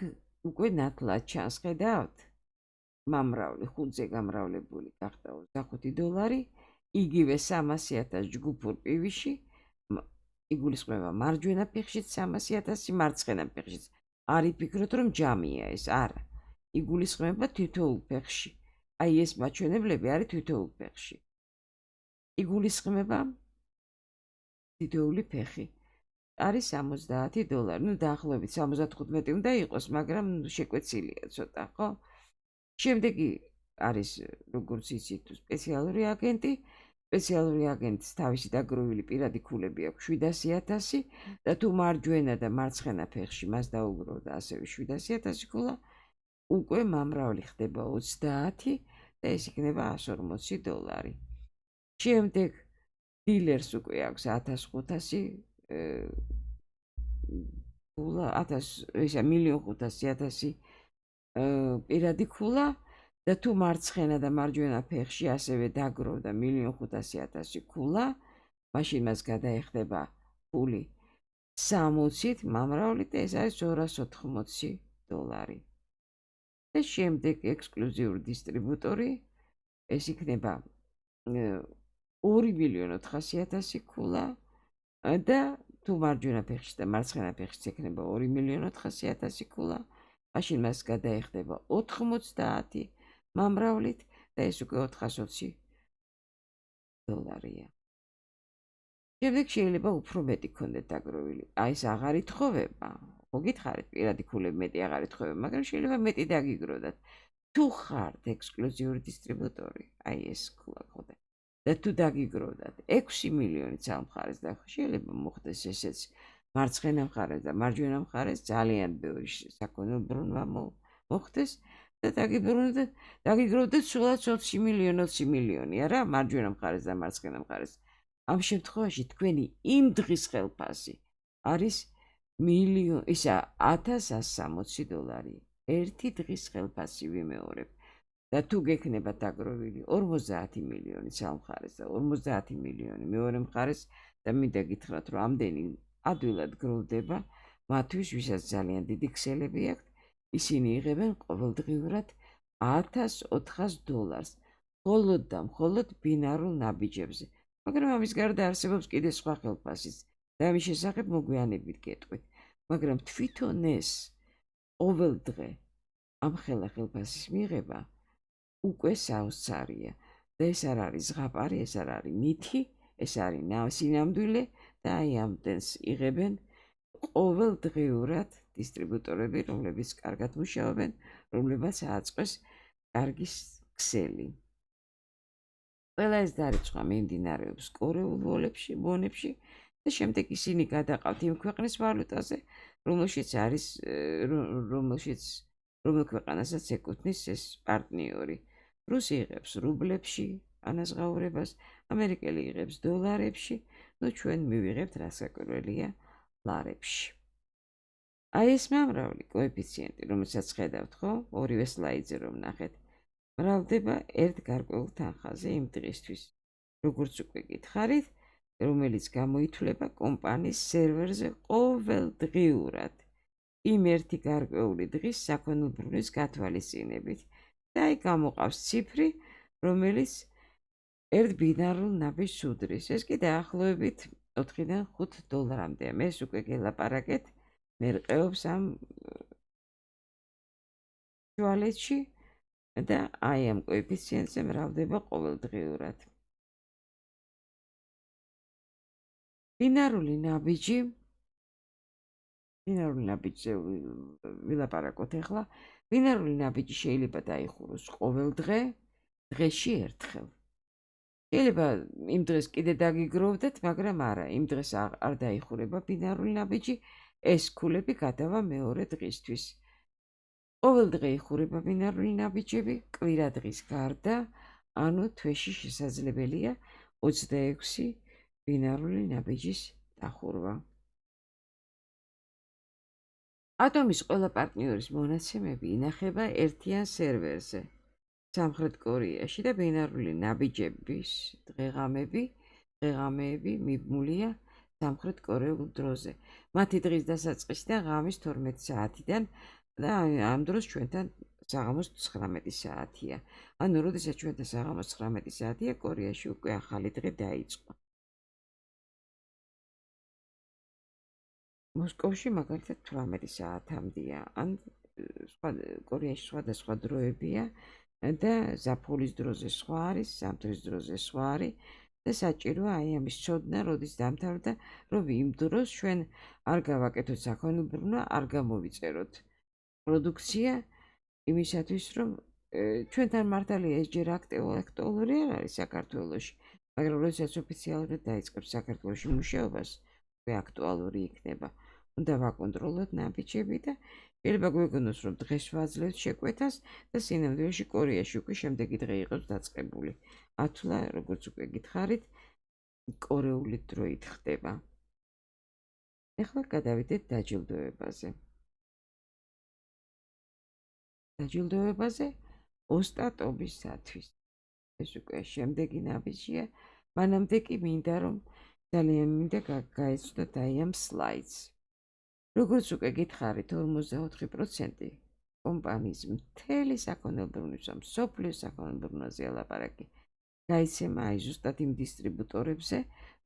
უკვე ნათლად ჩანს, ხედავთ? მამრავლი 5-ზე გამრავლებული გახდა $25, იგივე 300,000 ჯგუფურ პივიში, იგულისხმება მარჯვენა ფეხშიც 300,000, მარცხენა ფეხშიც. არ იფიქროთ, რომ ჯამია ეს, არა. იგულისხმება თითოეულ ფეხში. აი ეს მაჩვენებლები არის თითოეულ ფეხში. იგულისხმება თითოეული ფეხი. არის $70. ნუ დაახლოებით 75 უნდა იყოს, მაგრამ შეკვეცილია ცოტა, ხო? შემდეგი არის, როგორც იცით, სპეციალური აგენტი. სპეციალური აგენტის თავისი დაგროვილი პირადი ქულები აქვს 700,000 და თუ მარჯვენა და მარცხენა ფეხში მას დაუგროვდა ასევე 700,000 ქულა, უკვე მამრავლი ხდება 30 და ეს იქნება $140. შემდეგ დილერს უკვე აქვს 1,500 ქულა, 1,500,000 პირადი ქულა და თუ მარცხენა და მარჯვენა ფეხში ასევე დაგროვდა 1,500,000 ქულა, მაშინ მას გადაეხდება ფული 60-ით მამრავლით და ეს არის $280. და შემდეგ ექსკლუზიური დისტრიბუტორი, ეს იქნება 2,400,000 ქულა და თუ მარჯვენა ფეხში და მარცხენა ფეხში ექნება 2,400,000 ქულა, მაშინ მას გადაეხდება 90 მამრავლით და ეს უკვე $420. შემდეგ შეიძლება უფრო მეტი ქონდეთ დაგროვილი. აი ეს აღარ ითხოვება. ხო გითხარით, პირადი ქულები მეტი აღარ ითხოვება, მაგრამ შეიძლება მეტი დაგიგროვდათ. თუ ხართ ექსკლუზიური დისტრიბუტორი, აი ეს ქულა გქონდეთ. და თუ დაგიგროვდათ 6 მილიონიც ამ მხარეს და შეიძლება მოხდეს ესეც მარცხენა მხარეს და მარჯვენა მხარეს ძალიან ბევრი საქონელ ბრუნვა მოხდეს და დაგიგროვდეთ სულაც 20 მილიონი, არა, მარჯვენა მხარეს და მარცხენა მხარეს. ამ შემთხვევაში თქვენი იმ დღის ხელფასი არის $1,160. ერთი დღის ხელფასი ვიმეორებ. და თუ გექნება დაგროვილი 50 მილიონი ამ მხარეს და 50 მილიონი მეორე მხარეს და მინდა გითხრათ, რომ ამდენი ადვილად გროვდება, მათთვის, ვისაც ძალიან დიდი ქსელები აქვთ, ისინი იღებენ ყოველდღიურად $1,400 მხოლოდ და მხოლოდ ბინარულ ნაბიჯებზე. მაგრამ ამის გარდა არსებობს კიდე სხვა ხელფასიც და ამის შესახებ მოგვიანებით გეტყვით. მაგრამ თვითონ ეს ყოველდღე ამ ხელფასის მიღება უკვე საოცარია და ეს არ არის ზღაპარი, ეს არ არის მითი, ეს არის სინამდვილე და აი ამდენს იღებენ ყოველდღიურად დისტრიბუტორები, რომლებიც კარგად მუშაობენ, რომლებსაც ააწყვეს კარგი ქსელი. ყველა ეს დარიცხვა მიმდინარეობს კორეულ ვონებში და შემდეგ ისინი გადაყავთ იმ ქვეყნის ვალუტაზე, რომელ ქვეყანასაც ეკუთვნის ეს პარტნიორი. რუსი იღებს რუბლებში ანაზღაურებას, ამერიკელი იღებს დოლარებში, ნუ ჩვენ მივიღებთ რა საკვირველია ლარებში. აი ეს მომრავლი კოეფიციენტი, რომელსაც ხედავთ, ხო? ორივე სლაიდზე რომ ნახეთ, მრავლდება ერთ გარკვეულ თანხაზე იმ დღისთვის, როგორც უკვე გითხარით, რომელიც გამოითვლება კომპანიის სერვერზე ყოველდღიურად იმ ერთი გარკვეული დღის საქონელბრუნვის გათვალისწინებით. და აი გამოყავს ციფრი, რომელიც ერთ ბინარულ ნაბიჯს უდრის. ეს კი დაახლოებით 4-დან 5 დოლარამდეა. მე უკვე გელაპარაკეთ, მერყეობს ამ შუალედში და აი ამ კოეფიციენტზე მრავლდება ყოველდღიურად. ბინარული ნაბიჯზე ვილაპარაკოთ ახლა. ბინარული ნაბიჯი შეიძლება დაიხუროს ყოველ დღე, დღეში ერთხელ. შეიძლება იმ დღეს კიდე დაგიგროვდეთ, მაგრამ არა, იმ დღეს არ დაიხურება ბინარული ნაბიჯი, ეს ქულები გადავა მეორე დღისთვის. ყოველ დღე იხურება ბინარული ნაბიჯები, კვირა დღის გარდა, ანუ თვეში შესაძლებელია 26 ბინარული ნაბიჯის დახურვა. ატომის ყველა პარტნიორის მონაცემები ინახება ერთიან სერვერზე სამხრეთ კორეაში და ბინარული ნაბიჯების დღეღამეები მიბმულია სამხრეთ კორეულ დროზე. მათი დღის დასაწყისიდან ღამის 12 საათიდან და ამ დროს ჩვენთან საღამოს 19 საათია. ანუ როდესაც ჩვენთან საღამოს 19 საათია, კორეაში უკვე ახალი დღე დაიწყო. მოსკოვში მაგალითად 18 საათამდეა, ან კორეაში სხვადასხვა დროებია და ზაფხულის დროზე სხვა არის, ზამთრის დროზე სხვა არის და საჭიროა აი ამის ცოდნა, როდის დამთავრდა, რომ იმ დროს ჩვენ არ გავაკეთოთ საქონელბრუნვა, არ გამოვიწეროთ პროდუქცია იმისათვის, რომ ჩვენთან მართალია ეს ჯერ აქტუალური არ არის საქართველოში, მაგრამ როდესაც ოფიციალურად დაიწყებს საქართველოში მუშაობას, უკვე აქტუალური იქნება. უნდა ვაკონტროლოთ ნაბიჯები და შეიძლება გვეგონოს, რომ დღეს ვაძლევთ შეკვეთას და სინამდვილეში კორეაში უკვე შემდეგი დღე იყოს დაწყებული. ათვლა, როგორც უკვე გითხარით, კორეული დროით ხდება. ეხლა გადავიდეთ დაჯილდოებაზე. ოსტატობისათვის. ეს უკვე შემდეგი ნაბიჯია, მანამდე კი მინდა რომ ძალიან მინდა გაეცნოთ აი ამ სლაიდს. როგორც უკვე გითხარით, 44% კომპანიის მთელი საქონელბრუნვის, მსოფლიოს საქონელბრუნვაზე ლაპარაკი გაიცემა აი ზუსტად იმ დისტრიბუტორებზე,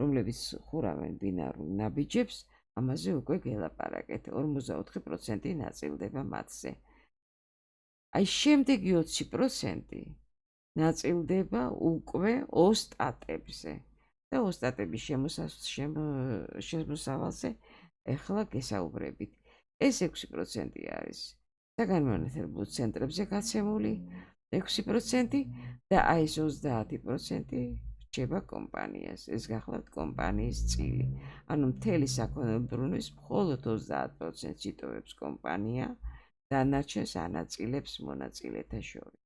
რომლებიც ხურავენ ბინარულ ნაბიჯებს, ამაზე უკვე გელაპარაკეთ, 44% ნაწილდება მათზე. აი შემდეგი 20% ნაწილდება უკვე ოსტატებზე და ოსტატების შემოსავალზე ეხლა გესაუბრებით. ეს 6% არის საგანმანათლებლო ცენტრებზე გაცემული 6% და აი ეს 30% რჩება კომპანიას. ეს გახლავთ კომპანიის წილი. ანუ მთელი საქონელბრუნვის მხოლოდ 30% იტოვებს კომპანია, დანარჩენს ანაწილებს მონაწილეთა შორის.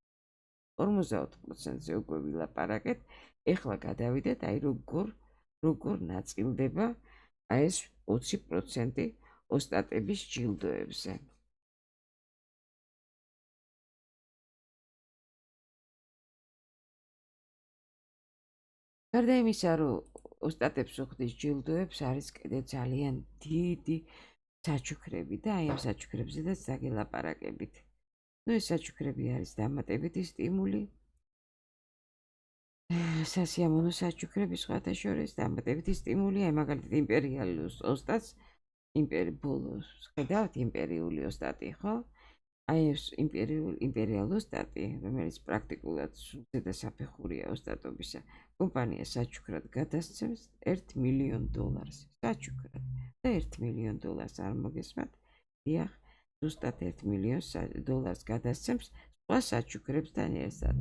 54%-ზე უკვე ვილაპარაკეთ, ეხლა გადავიდეთ აი როგორ ნაწილდება აი ეს 20% ოსტატების ჯილდოებზე. გარდა იმისა, რომ ოსტატებს უხდის ჯილდოებს, არის კიდე ძალიან დიდი საჩუქრები და აი ამ საჩუქრებზედაც დაგელაპარაკებით. ეს საჩუქრები არის დამატებითი სტიმული, სასიამოვნო საჩუქრები სხვათა შორის დამატებითი სტიმული, აი მაგალითად იმპერიალურ ოსტატს, ბოლოს ხედავთ იმპერიული ოსტატი, ხო? აი ეს იმპერიალური ოსტატი, რომელიც პრაქტიკულად ზედა საფეხურია ოსტატობისა, კომპანია საჩუქრად გადასცემს $1 მილიონ საჩუქრად და $1 მილიონ არ მოგესმათ? დიახ, ზუსტად $1 მილიონ გადასცემს სხვა საჩუქრებთან ერთად.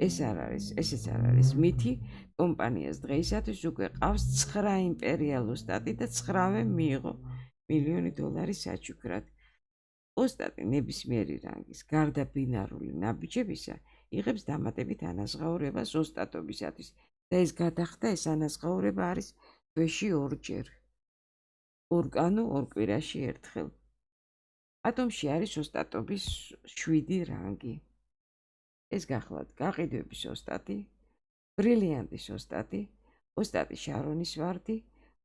ესეც არ არის მითი, კომპანიას დღეისათვის უკვე ყავს 9 იმპერიალურ ოსტატი და 9-ვე მიიღო $1 მილიონი საჩუქრად. ოსტატი ნებისმიერი რანგის გარდა ბინარული ნაბიჯებისა იღებს დამატებით ანაზღაურებას ოსტატობისათვის და ეს გადახდა ეს ანაზღაურება არის თვეში 2 ჯერ. ორ კვირაში ერთხელ. ატომში არის ოსტატობის 7 რანგი. ეს გახლავთ გაყიდვების ოსტატი, ბრილიანტის ოსტატი, ოსტატი შარონის ვარდი,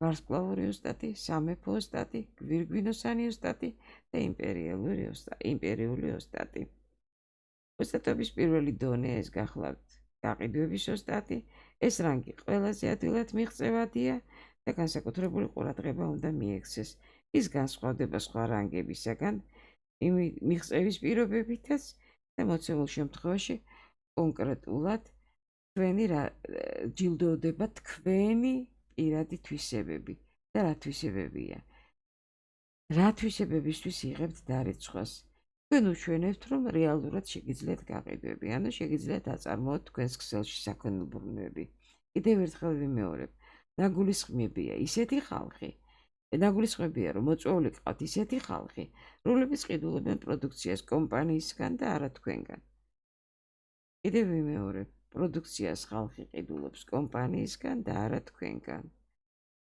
ვარსკვლავური ოსტატი, სამეფო ოსტატი, გვირგვინოსანი ოსტატი და იმპერიული ოსტატი. ოსტატობის პირველი დონე ეს გახლავთ გაყიდვების ოსტატი. ეს რანგი ყველაზე ადვილად მიღწევადია და განსაკუთრებული ყურადღება უნდა მიექცეს. ის განსხვავდება სხვა რანგებისაგან მიღწევის პირობებითაც და მოცემულ შემთხვევაში კონკრეტულად თქვენი ჯილდოვდება თქვენი პირადი თვისებები და რა თვისებებია. რა თვისებებისთვის იღებთ დარიცხვას? თქვენ უჩვენებთ, რომ რეალურად შეგიძლიათ გაყიდვები, ანუ შეგიძლიათ აწარმოოთ თქვენს ქსელში საქონელბრუნვები. კიდევ ერთხელ ვიმეორებ, ნაგულისხმებია ისეთი ხალხი, ნაგულისხმებია, რომ მოწვეული ყავთ ისეთი ხალხი, რომლებიც ყიდულობენ პროდუქციას კომპანიისგან და არა თქვენგან. კიდევ ვიმეორებ, პროდუქციას ხალხი ყიდულობს კომპანიისგან და არა თქვენგან.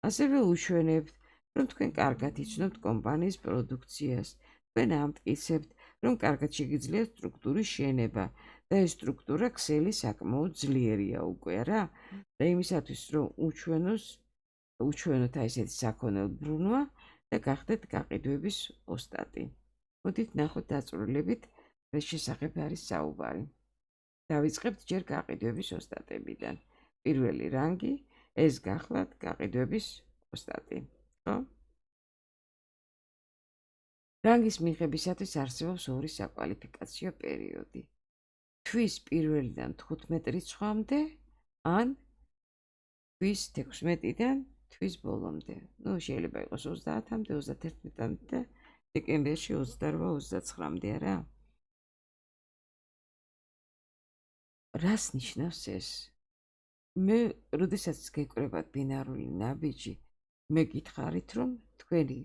ასევე უჩვენებთ, რომ თქვენ კარგად იცნობთ კომპანიის პროდუქციას. თქვენ ამტკიცებთ, რომ კარგად შეგიძლიათ სტრუქტურის შენება და ეს სტრუქტურა ქსელი საკმაოდ ძლიერია უკვე რა და იმისათვის რომ უჩვენოთ ესეთი საქონელბრუნვა და გახდეთ გაყიდვების ოსტატი. მოდით ნახოთ დაწვრილებით რის შესახებ არის საუბარი. დავიწყებთ ჯერ გაყიდვების ოსტატებიდან. პირველი რანგი ეს გახლავთ გაყიდვების ოსტატი, ხო? რანგის მიღებისათვის არსებობს 2 საკვალიფიკაციო პერიოდი. თვის 1-დან 15 რიცხვამდე ან თვის 16-დან თვის ბოლომდე. შეიძლება იყოს 30-მდე, 31-მდე და დეკემბერში 28-29-მდე რა. რას ნიშნავს ეს? მე, როდესაც გეკვრებათ ბინარული ნაბიჯი, მე გითხარით, რომ თქვენი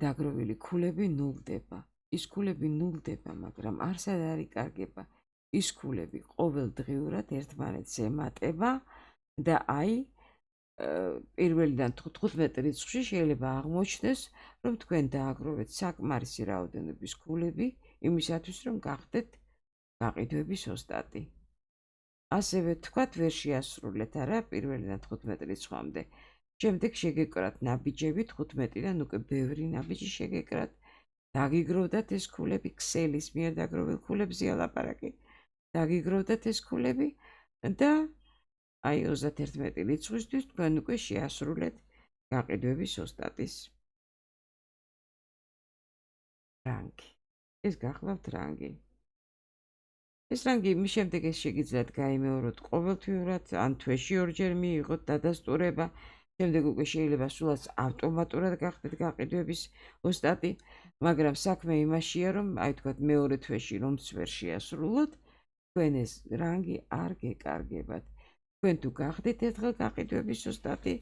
დაგროვილი ქულები ნულდება. ის ქულები ნულდება, მაგრამ არსად არ იკარგება. ის ქულები ყოველდღიურად ერთმანეთს ემატება და აი 1-დან 15 რიცხვში შეიძლება აღმოჩნდეს, რომ თქვენ დააგროვეთ საკმარისი რაოდენობის ქულები იმისათვის, რომ გახდეთ გაყიდვების ოსტატი. ასევე თქვათ ვერ შეასრულეთ არა 1-დან 15 რიცხვამდე. შემდეგ შეგეკრათ ნაბიჯები 15-დან უკვე ბევრი ნაბიჯი შეგეკრათ. დაგიგროვდათ ეს ქულები, ქსელის მიერ დაგროვილ ქულებზეა ლაპარაკი. დაგიგროვდათ ეს ქულები და აი 31 რიცხვისთვის თქვენ უკვე შეასრულეთ გაყიდვების ოსტატის რანგი. ეს გახლავთ რანგი. ეს რანგი მის შემდეგ ეს შეგიძლიათ გაიმეოროთ ყოველთვიურად, ან თვეში 2 ჯერ მიიღოთ დადასტურება. შემდეგ უკვე შეიძლება სულაც ავტომატურად გახდეთ გაყიდვების ოსტატი, მაგრამ საქმე იმაშია, რომ აი თქვათ მეორე თვეში რომც ვერ შეასრულოთ, თქვენ ეს რანგი არ გეკარგებათ. თქვენ თუ გახდით ერთხელ გაყიდვების ოსტატი,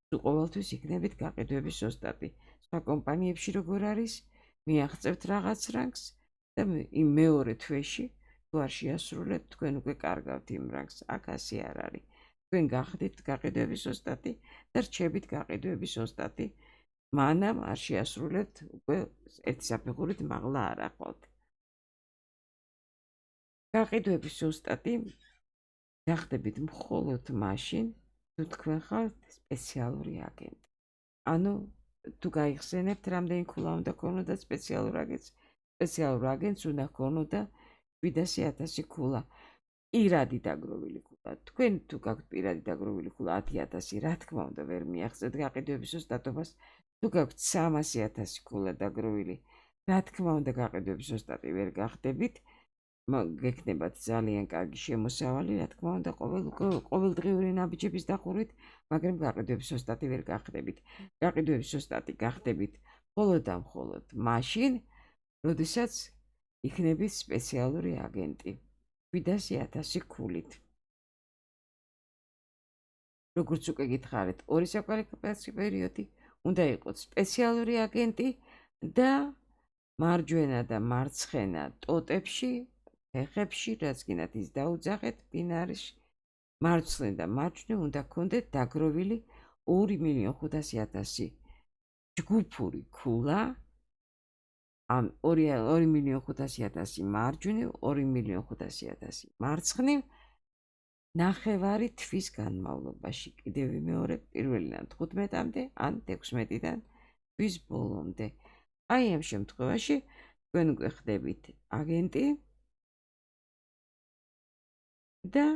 თუ ყოველთვის იქნებით გაყიდვების ოსტატი. სხვა კომპანიებში როგორ არის, მიაღწევთ რაღაც რანგს და იმ მეორე თვეში თუ არ შეასრულებთ, თქვენ უკვე კარგავთ იმ რანგს. აქ ასე არ არის. თქვენ გახდით გაყიდვების ოსტატი და რჩებით გაყიდვების ოსტატი, მანამ არ შეასრულებთ უკვე ერთი საფეხურით მაღლა არ აყავთ. გაყიდვების ოსტატი გახდებით მხოლოდ მაშინ, თუ თქვენ ხართ სპეციალური აგენტი. ანუ თუ გაიხსენებთ, რამდენი ქულა უნდა ქონოდათ სპეციალურ აგენტს, სპეციალურ აგენტს უნდა ქონოდა 700.000 ქულა. პირადი დაგროვილი ქულა. თქვენ თუ გაქვთ პირადი დაგროვილი ქულა 10.000, რა თქმა უნდა ვერ მიაღწევთ გაყიდვების ოსტატობას. თუ გაქვთ 300.000 ქულა დაგროვილი, რა თქმა უნდა გაყიდვების ოსტატი ვერ გახდებით. გექნებათ ძალიან კარგი შემოსავალი, რა თქმა უნდა ყოველდღიური ნაბიჯების დახურვით, მაგრამ გაყიდვების ოსტატი ვერ გახდებით. გაყიდვების ოსტატი გახდებით მხოლოდ და მხოლოდ მაშინ, როდესაც იქნებით სპეციალური აგენტი 700.000 ქულით. როგორც უკვე გითხარით, 2 საკვალიფიკაციო პერიოდი უნდა იყოს სპეციალური აგენტი და მარჯვენა და მარცხენა ტოტებში, ფეხებში, რაც გინდათ ის დაუძახეთ ბინარში, მარცხნივ და მარჯვნივ უნდა გქონდეთ დაგროვილი 2.500.000 ჯგუფური ქულა ამ 2.500.000 მარჯვნივ, 2.500.000 მარცხნივ, ნახევარი თვის განმავლობაში, კიდევ ვიმეორებ, 1-დან 15-მდე ან 16-დან თვის ბოლომდე. აი ამ შემთხვევაში თქვენ უკვე ხდებით აგენტი და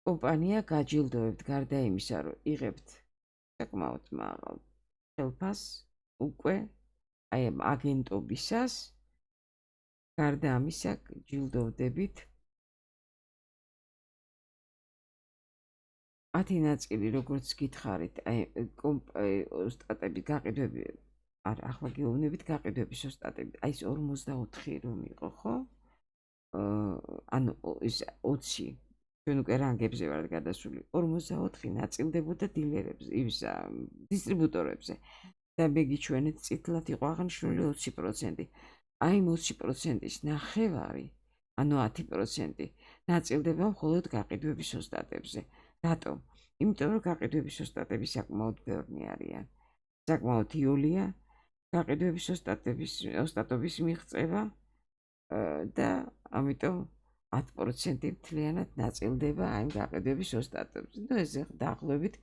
კომპანია გაჯილდოვებთ გარდა იმისა, რომ იღებთ საკმაოდ მაღალ ხელფასს უკვე აი ამ აგენტობისას, გარდა ამისა ჯილდოვდებით 10 ნაწილი, როგორც გითხარით, აი ოსტატები გაყიდვები, არა, ახლა გეუბნებით გაყიდვების ოსტატები, აი ეს 54 რომ იყო, ხო? ანუ ის 20 ჩვენ უკვე რანგებზე ვართ გადასული, 54 ნაწილდებოდა დილერებზე, დისტრიბუტორებზე. და ბეგი ჩვენეთ წითლად იყო აღნიშნული 20%. აი იმ 20%-ის ნახევარი, ანუ 10% ნაწილდება მხოლოდ გაყიდვების ოსტატებზე. რატომ? იმიტომ რომ გაყიდვების ოსტატები საკმაოდ ბევრი არიან. საკმაოდ იოლია გაყიდვების ოსტატობის მიღწევა და ამიტომ 10% მთლიანად ნაწილდება აი გაყიდვების ოსტატებზე. ნუ ეს დაახლოებით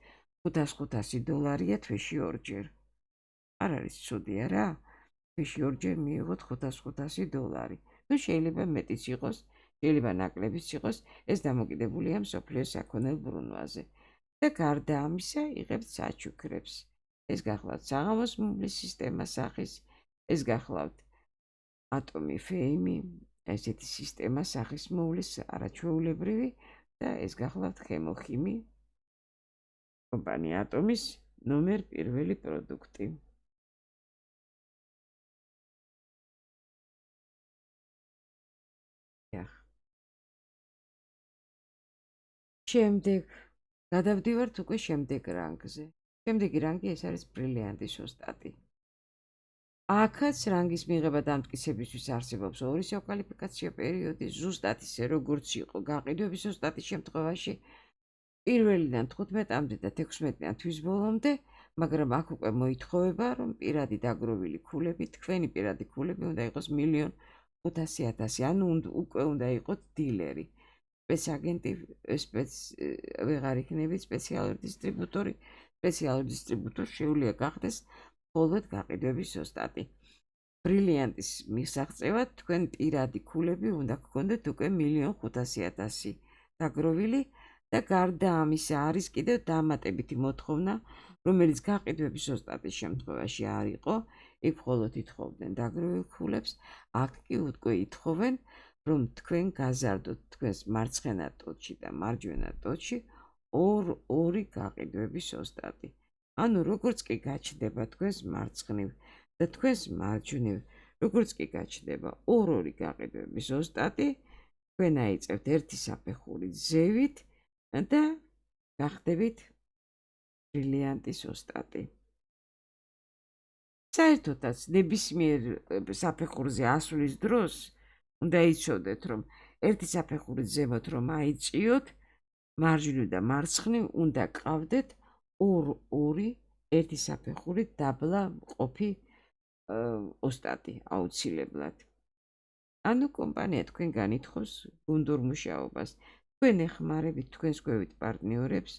$500 თვეში ორჯერ. არ არის ცუდი არა? თვეში ორჯერ მიიღოთ $500. ნუ შეიძლება მეტიც იყოს, შეიძლება ნაკლებიც იყოს, ეს დამოკიდებულია მსოფლიოს საქონელ ბრუნვაზე. და გარდა ამისა იღებთ საჩუქრებს. ეს გახლავთ საღამოს მობლის სისტემა სახის, ეს გახლავთ ატომი ფეიმი, ესეთი სისტემა სახის მოვლის არაჩვეულებრივი და ეს გახლავთ ხემოხიმი, კომპანია ატომის ნომერ 1 პროდუქტი. შემდეგ გადავდივართ უკვე შემდეგ რანგზე. შემდეგი რანგი ეს არის ბრილიანტის ოსტატი. აქაც რანგის მიღება დამტკიცებისთვის არსებობს ორი საკვალიფიკაციო პერიოდი, ზუსტად ისე როგორც იყო გაყიდვების ოსტატის შემთხვევაში 1-დან 15-მდე და 16-დან თვის ბოლომდე, მაგრამ აქ უკვე მოითხოვება, რომ პირადი დაგროვილი ქულები, თქვენი პირადი ქულები უნდა იყოს 1.500.000, ანუ უკვე უნდა იყოს დილერი. სპეცაგენტი, ვეღარ იქნებით სპეციალური დისტრიბუტორი, სპეციალური დისტრიბუტორი შეუძლია გახდეს მხოლოდ გაყიდვების ოსტატი. ბრილიანტის მისაღწევად თქვენ პირადი ქულები უნდა გქონდეთ უკვე 1.500.000 დაგროვილი და გარდა ამისა არის კიდევ დამატებითი მოთხოვნა, რომელიც გაყიდვების ოსტატის შემთხვევაში არ იყო, იქ მხოლოდ ითხოვდნენ დაგროვილ ქულებს, აქ კი უკვე ითხოვენ, რომ თქვენ გაზარდოთ თქვენს მარცხენა ტოტში და მარჯვენა ტოტში ორი გაყიდვების ოსტატი. ანუ როგორც კი გაჩნდება თქვენს მარცხნივ და თქვენს მარჯვნივ, როგორც კი გაჩნდება ორ-ორი გაყიდვების ოსტატი, თქვენ აიწევთ ერთი საფეხური ზევით და გახდებით ბრილიანტის ოსტატი. საერთოდაც ნებისმიერ საფეხურზე ასვლის დროს უნდა იცოდეთ, რომ ერთი საფეხური ზემოთ რომ აიწიოთ, მარჯვნივ და მარცხნივ უნდა ყავდეთ ორ-ორი ერთი საფეხურით დაბლა მყოფი ოსტატი აუცილებლად. ანუ კომპანია თქვენგან ითხოვს გუნდურ მუშაობას. თქვენ ეხმარებით თქვენს გვერდით პარტნიორებს,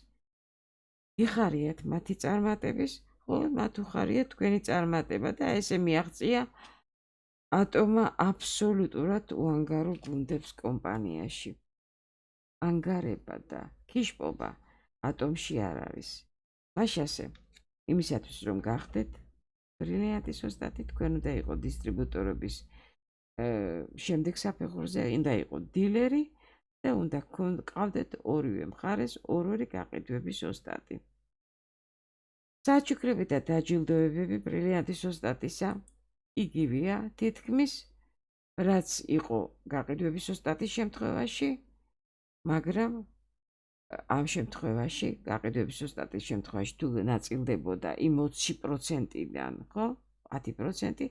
იხარიათ მათი წარმატების, ხოლო მათ უხარიათ თქვენი წარმატება და ესე მიაღწია ატომა აბსოლუტურად უანგარო გუნდებს კომპანიაში. ანგარება და ქიშპობა ატომში არ არის. მაშასე, იმისათვის რომ გახდეთ ბრილიანტის ოსტატი, თქვენ უნდა იყო დისტრიბუტორობის შემდეგ საფეხურზე, უნდა იყო დილერი და უნდა გყავდეთ ორივე მხარეს ორ-ორი გაყიდვების ოსტატი. საჩუქრები და დაჯილდოებები ბრილიანტის ოსტატისა იგივეა თითქმის, რაც იყო გაყიდვების ოსტატის შემთხვევაში, მაგრამ ამ შემთხვევაში, გაყიდვების ოსტატის შემთხვევაში თუ ნაწილდებოდა იმ 20%-დან, ხო? 10%,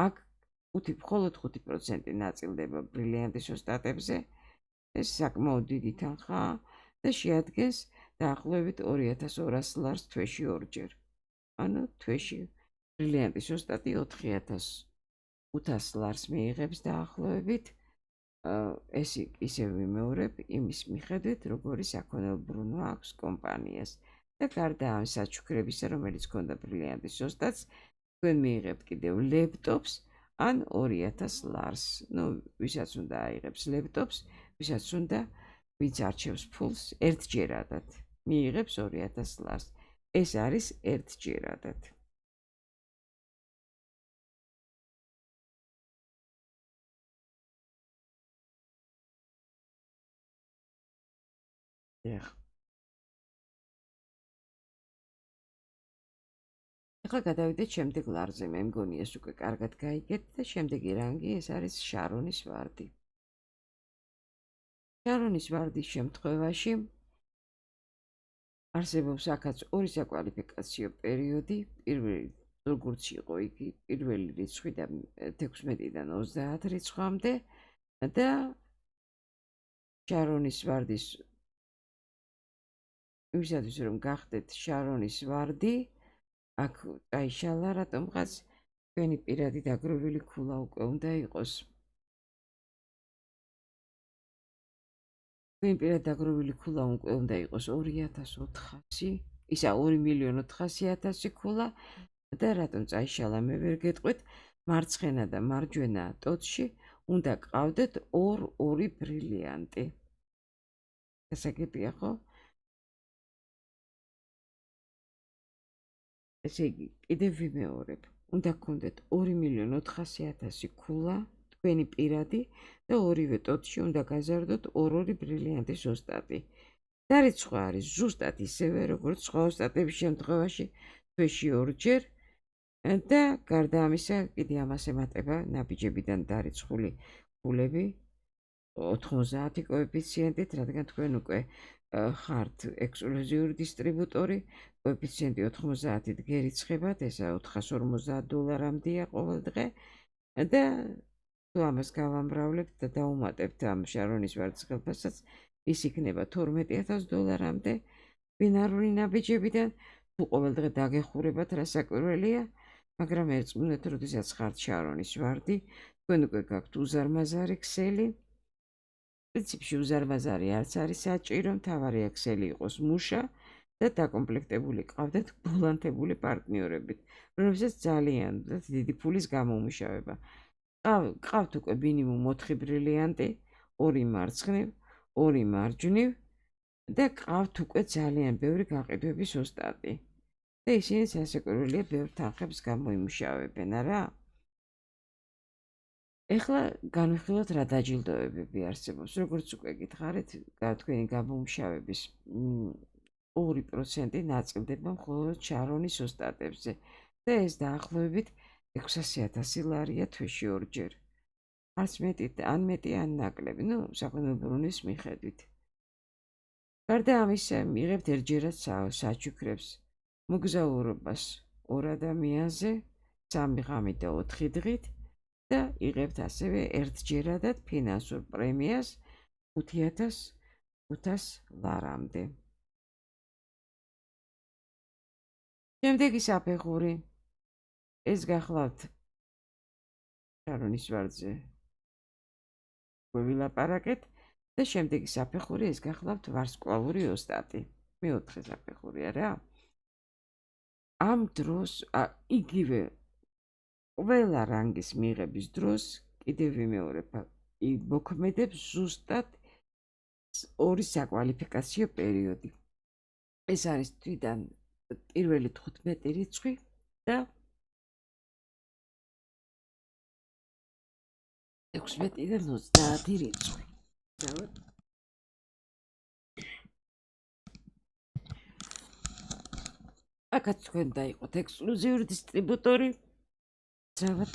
აქ მხოლოდ 5% ნაწილდება ბრილიანტის ოსტატებზე. ეს საკმაოდ დიდი თანხაა და შეადგენს დაახლოებით $2200 თვეში ორჯერ. ანუ თვეში ბრილიანტის ოსტატი $4000 500 ლარს მიიღებს დაახლოებით. ეს ისევ ვიმეორებ იმის მიხედვით, როგორი საქონელბრუნვა აქვს კომპანიას. და გარდა ამ საჩუქრებისა, რომელიც ჰქონდა ბრილიანტის ზუსტად, თქვენ მიიღებთ კიდევ ლეპტოპს ან 2000 ლარს. ვისაც უნდა აიღებს ლეპტოპს, ვისაც უნდა ვინც არჩევს ფულს ერთჯერადად, მიიღებს 2000 ლარს. ეს არის ერთჯერადად. ახლა გადავიდეთ შემდეგ ლარზე, მე მგონი ეს უკვე კარგად გაიგეთ და შემდეგი რანგი ეს არის შარონის ვარდი. შარონის ვარდის შემთხვევაში არსებობს აქაც ორი საკვალიფიკაციო პერიოდი, პირველი როგორც იყო იგი პირველი რიცხვიდან 16-დან 30 რიცხვამდე და შარონის ვარდის იმისათვის რომ გახდეთ შარონის ვარდი აქ დაიშალა რატომღაც თქვენი პირადი დაგროვილი ქულა უკვე უნდა იყოს. თქვენი პირადი დაგროვილი ქულა უკვე უნდა იყოს 2400, ისა 2.400.000 ქულა და რატომ წაიშალა მე ვერ გეტყვით, მარცხენა და მარჯვენა ტოტში უნდა გყავდეთ 2 ბრილიანტი. გასაგებია ხო? ესე იგი, კიდევ ვიმეორებ, უნდა გქონდეთ 2.400.000 ქულა, თქვენი პირადი და ორივე ტოტში უნდა გაზარდოთ 2 ბრილიანტი ზუსტად. დარიცხვა არის ზუსტად ისევე, როგორც სხვა ოსტატების შემთხვევაში, თვეში 2 ჯერ და გარდა ამისა, კიდე ამას ემატება ნაბიჯებიდან დარიცხული ქულები 90 კოეფიციენტით, რადგან თქვენ უკვე ხართ ექსკლუზიური დისტრიბუტორი, კოეფიციენტი 90-ით გერიცხებათ, ესა $450-მდეა ყოველ დღე და თუ ამას გავამრავლებთ და დაუმატებთ ამ შარონის ვარდის ხელფასსაც, ის იქნება $12,000-მდე ბინარული ნაბიჯებიდან. თუ ყოველ დღე დაგეხურებათ, რა საკვირველია, მაგრამ ერწყმუნეთ, როდესაც ხართ შარონის ვარდი, თქვენ უკვე გაქვთ უზარმაზარი ქსელი. პრინციპში უზარმაზარი არც არის საჭირო, მთავარია ქსელი იყოს მუშა და დაკომპლექტებული ყავდეთ ბოლანტებული პარტნიორებით, რომლებსაც ძალიან დიდი ფულის გამომუშავება. ყავთ უკვე მინიმუმ 4 ბრილიანტი, 2 მარცხნივ, 2 მარჯვნივ და ყავთ უკვე ძალიან ბევრი გაყიდვების ოსტატი. და ისინი სასაკვირველია ბევრ თანხებს გამოიმუშავებენ, არა? ეხლა განვიხილოთ რა დაჯილდოებები არსებობს. როგორც უკვე გითხარით, თქვენი გამომუშავების 2% ნაწილდება მხოლოდ შარონის ოსტატებზე და ეს დაახლოებით 600,000 ლარია თვეში 2 ჯერ. არც მეტი ან ნაკლები, საქონელბრუნვის მიხედვით. გარდა ამისა, მიიღებთ ერთჯერად საჩუქრებს, მოგზაურობას 2 ადამიანზე, 3 ღამით და 4 დღით და იღებთ ასევე ერთჯერადად ფინანსურ პრემიას 5,500 ლარამდე. შემდეგი საფეხური ეს გახლავთ შარონის ვარდზე ვილაპარაკეთ და შემდეგი საფეხური ეს გახლავთ ვარსკვლავური ოსტატი. მეოთხე საფეხურია რა. ამ დროს იგივე ყველა რანგის მიღების დროს კიდევ ვიმეორებ, მოქმედებს ზუსტად 2 საკვალიფიკაციო პერიოდი. ეს არის თვიდან პირველი 15 რიცხვი და 16-დან 30 რიცხვი. აქაც თქვენ დაიყოთ ექსკლუზიური დისტრიბუტორი. ძრავად.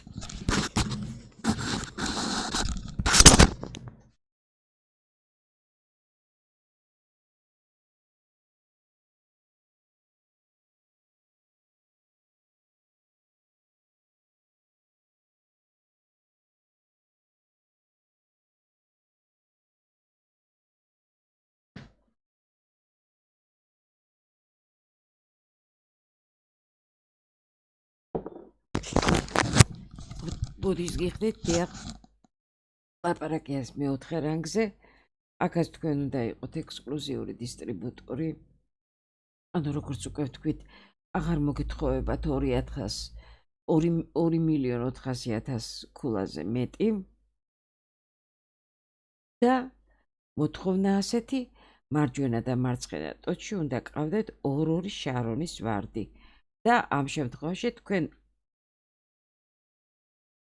ბუდის გიხდით დიახ ლაპარაკიას მეოთხე რანგზე აქაც თქვენ უნდა იყოთ ექსკლუზიური დისტრიბუტორი ანუ როგორც უკვე ვთქვით აღარ მოგეთხოვებათ 2.400.000 ქულაზე მეტი და მოთხოვნა ასეთი მარჯვენა და მარცხენა ტოტში უნდა ყავდეთ ორ-ორი შარონის ვარდი და ამ შემთხვევაში თქვენ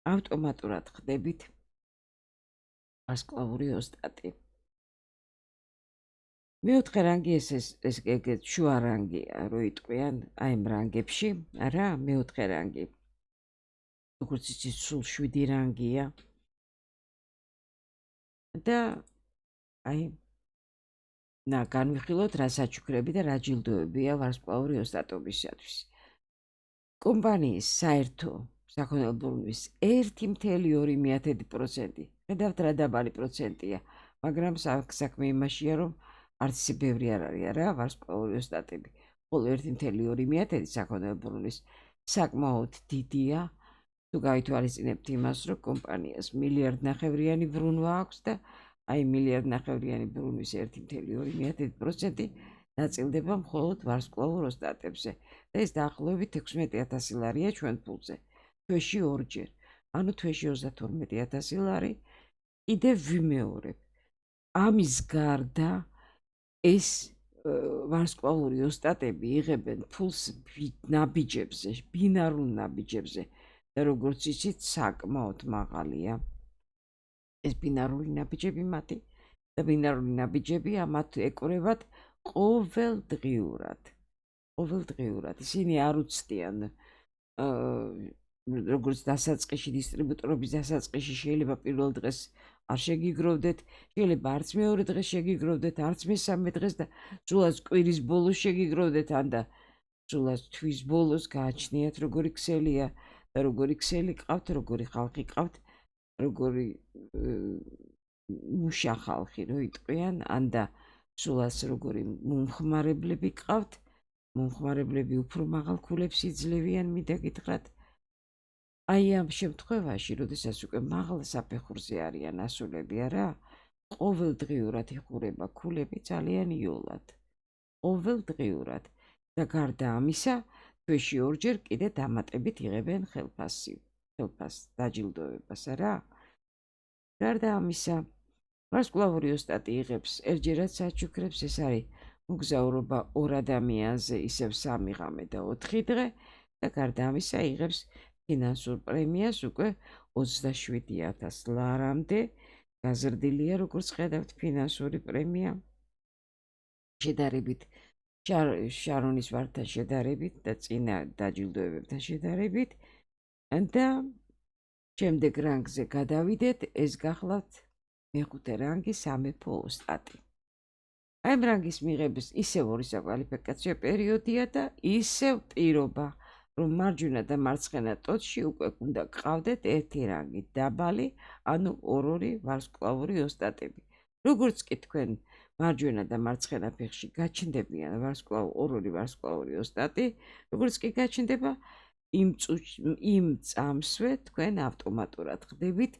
ავტომატურად ხდებით ვარსკვლავური ოსტატი. მეოთხე რანგი ეს ეგეთ შუა რანგია, რო იტყვიან აი ამ რანგებში, არა, მეოთხე რანგი. როგორც იცით, სულ 7 რანგია. და აი განვიხილოთ რა საჩუქრები და რა ჯილდოებია ვარსკვლავური ოსტატობისათვის. კომპანიის საერთო საქონელბურნვის 1.2%. ხედავთ რა დაბალი პროცენტია, მაგრამ საქმე იმაშია, რომ არც ისე ბევრი არ არის არა ვარსკვლავური ოსტატები, ხოლო 1.2% საქონელბურნვის საკმაოდ დიდია, თუ გაითვალისწინებთ იმას, რომ კომპანიას მილიარდნახევრიანი ბრუნვა აქვს და აი მილიარდნახევრიანი ბრუნვის 1.2% ნაწილდება მხოლოდ ვარსკვლავურ ოსტატებზე და ეს დაახლოებით 16,000 ლარია ჩვენ ფულზე. თვეში ორჯერ, ანუ თვეში 32,000 ლარი. კიდევ ვიმეორებ. ამის გარდა ეს ვარსკვლავური ოსტატები იღებენ ფულს ნაბიჯებზე, ბინარულ ნაბიჯებზე და როგორც იცით, საკმაოდ მაღალია. ეს ბინარული ნაბიჯები მათი და ბინარული ნაბიჯები ამათ ეკვრევათ ყოველდღიურად. ყოველდღიურად. ისინი არ უცდიან როგორც დასაწყისში დისტრიბუტორობის დასაწყისში შეიძლება პირველ დღეს არ შეგიგროვდეთ, შეიძლება არც მეორე დღეს შეგიგროვდეთ, არც მესამე დღეს და სულაც კვირის ბოლოს შეგიგროვდეთ, ან და სულაც თვის ბოლოს გააჩნიათ როგორი ქსელია და როგორი ქსელი ყავთ, როგორი ხალხი ყავთ, როგორი მუშა ხალხი რო იტყვიან, ან და სულაც როგორი მომხმარებლები ყავთ, მომხმარებლები უფრო მაღალ ქულებს იძლევიან, მინდა გითხრათ. აი ამ შემთხვევაში, როდესაც უკვე მაღალ საფეხურზე არიან ასულები, არა, ყოველდღიურად იხურება ქულები ძალიან იოლად. ყოველდღიურად და გარდა ამისა, თვეში ორჯერ კიდე დამატებით იღებენ ხელფას დაჯილდოებას, არა? გარდა ამისა, ვარსკვლავური ოსტატი იღებს ერთჯერად საჩუქრებს, ეს არის მოგზაურობა 2 ადამიანზე, ისევ 3 ღამე და 4 დღე და გარდა ამისა იღებს ფინანსურ პრემიას უკვე 27,000 ლარამდე გაზრდილია, როგორც ხედავთ, ფინანსური პრემია შედარებით შარონის ვარდთან შედარებით და წინა დაჯილდოებებთან შედარებით და შემდეგ რანგზე გადავიდეთ, ეს გახლავთ მეხუთე რანგი სამეფო ოსტატი. აი ამ რანგის მიღების ისევ ორი საკვალიფიკაციო პერიოდია და ისევ პირობა, რომ მარჯვენა და მარცხენა ტოტში უკვე უნდა გყავდეთ ერთი რანგი დაბალი, ანუ ორ-ორი ვარსკვლავური ოსტატები. როგორც კი თქვენ მარჯვენა და მარცხენა ფეხში გაჩნდებიან ორ-ორი ვარსკვლავური ოსტატი, როგორც კი გაჩნდება, იმ წამსვე თქვენ ავტომატურად ხდებით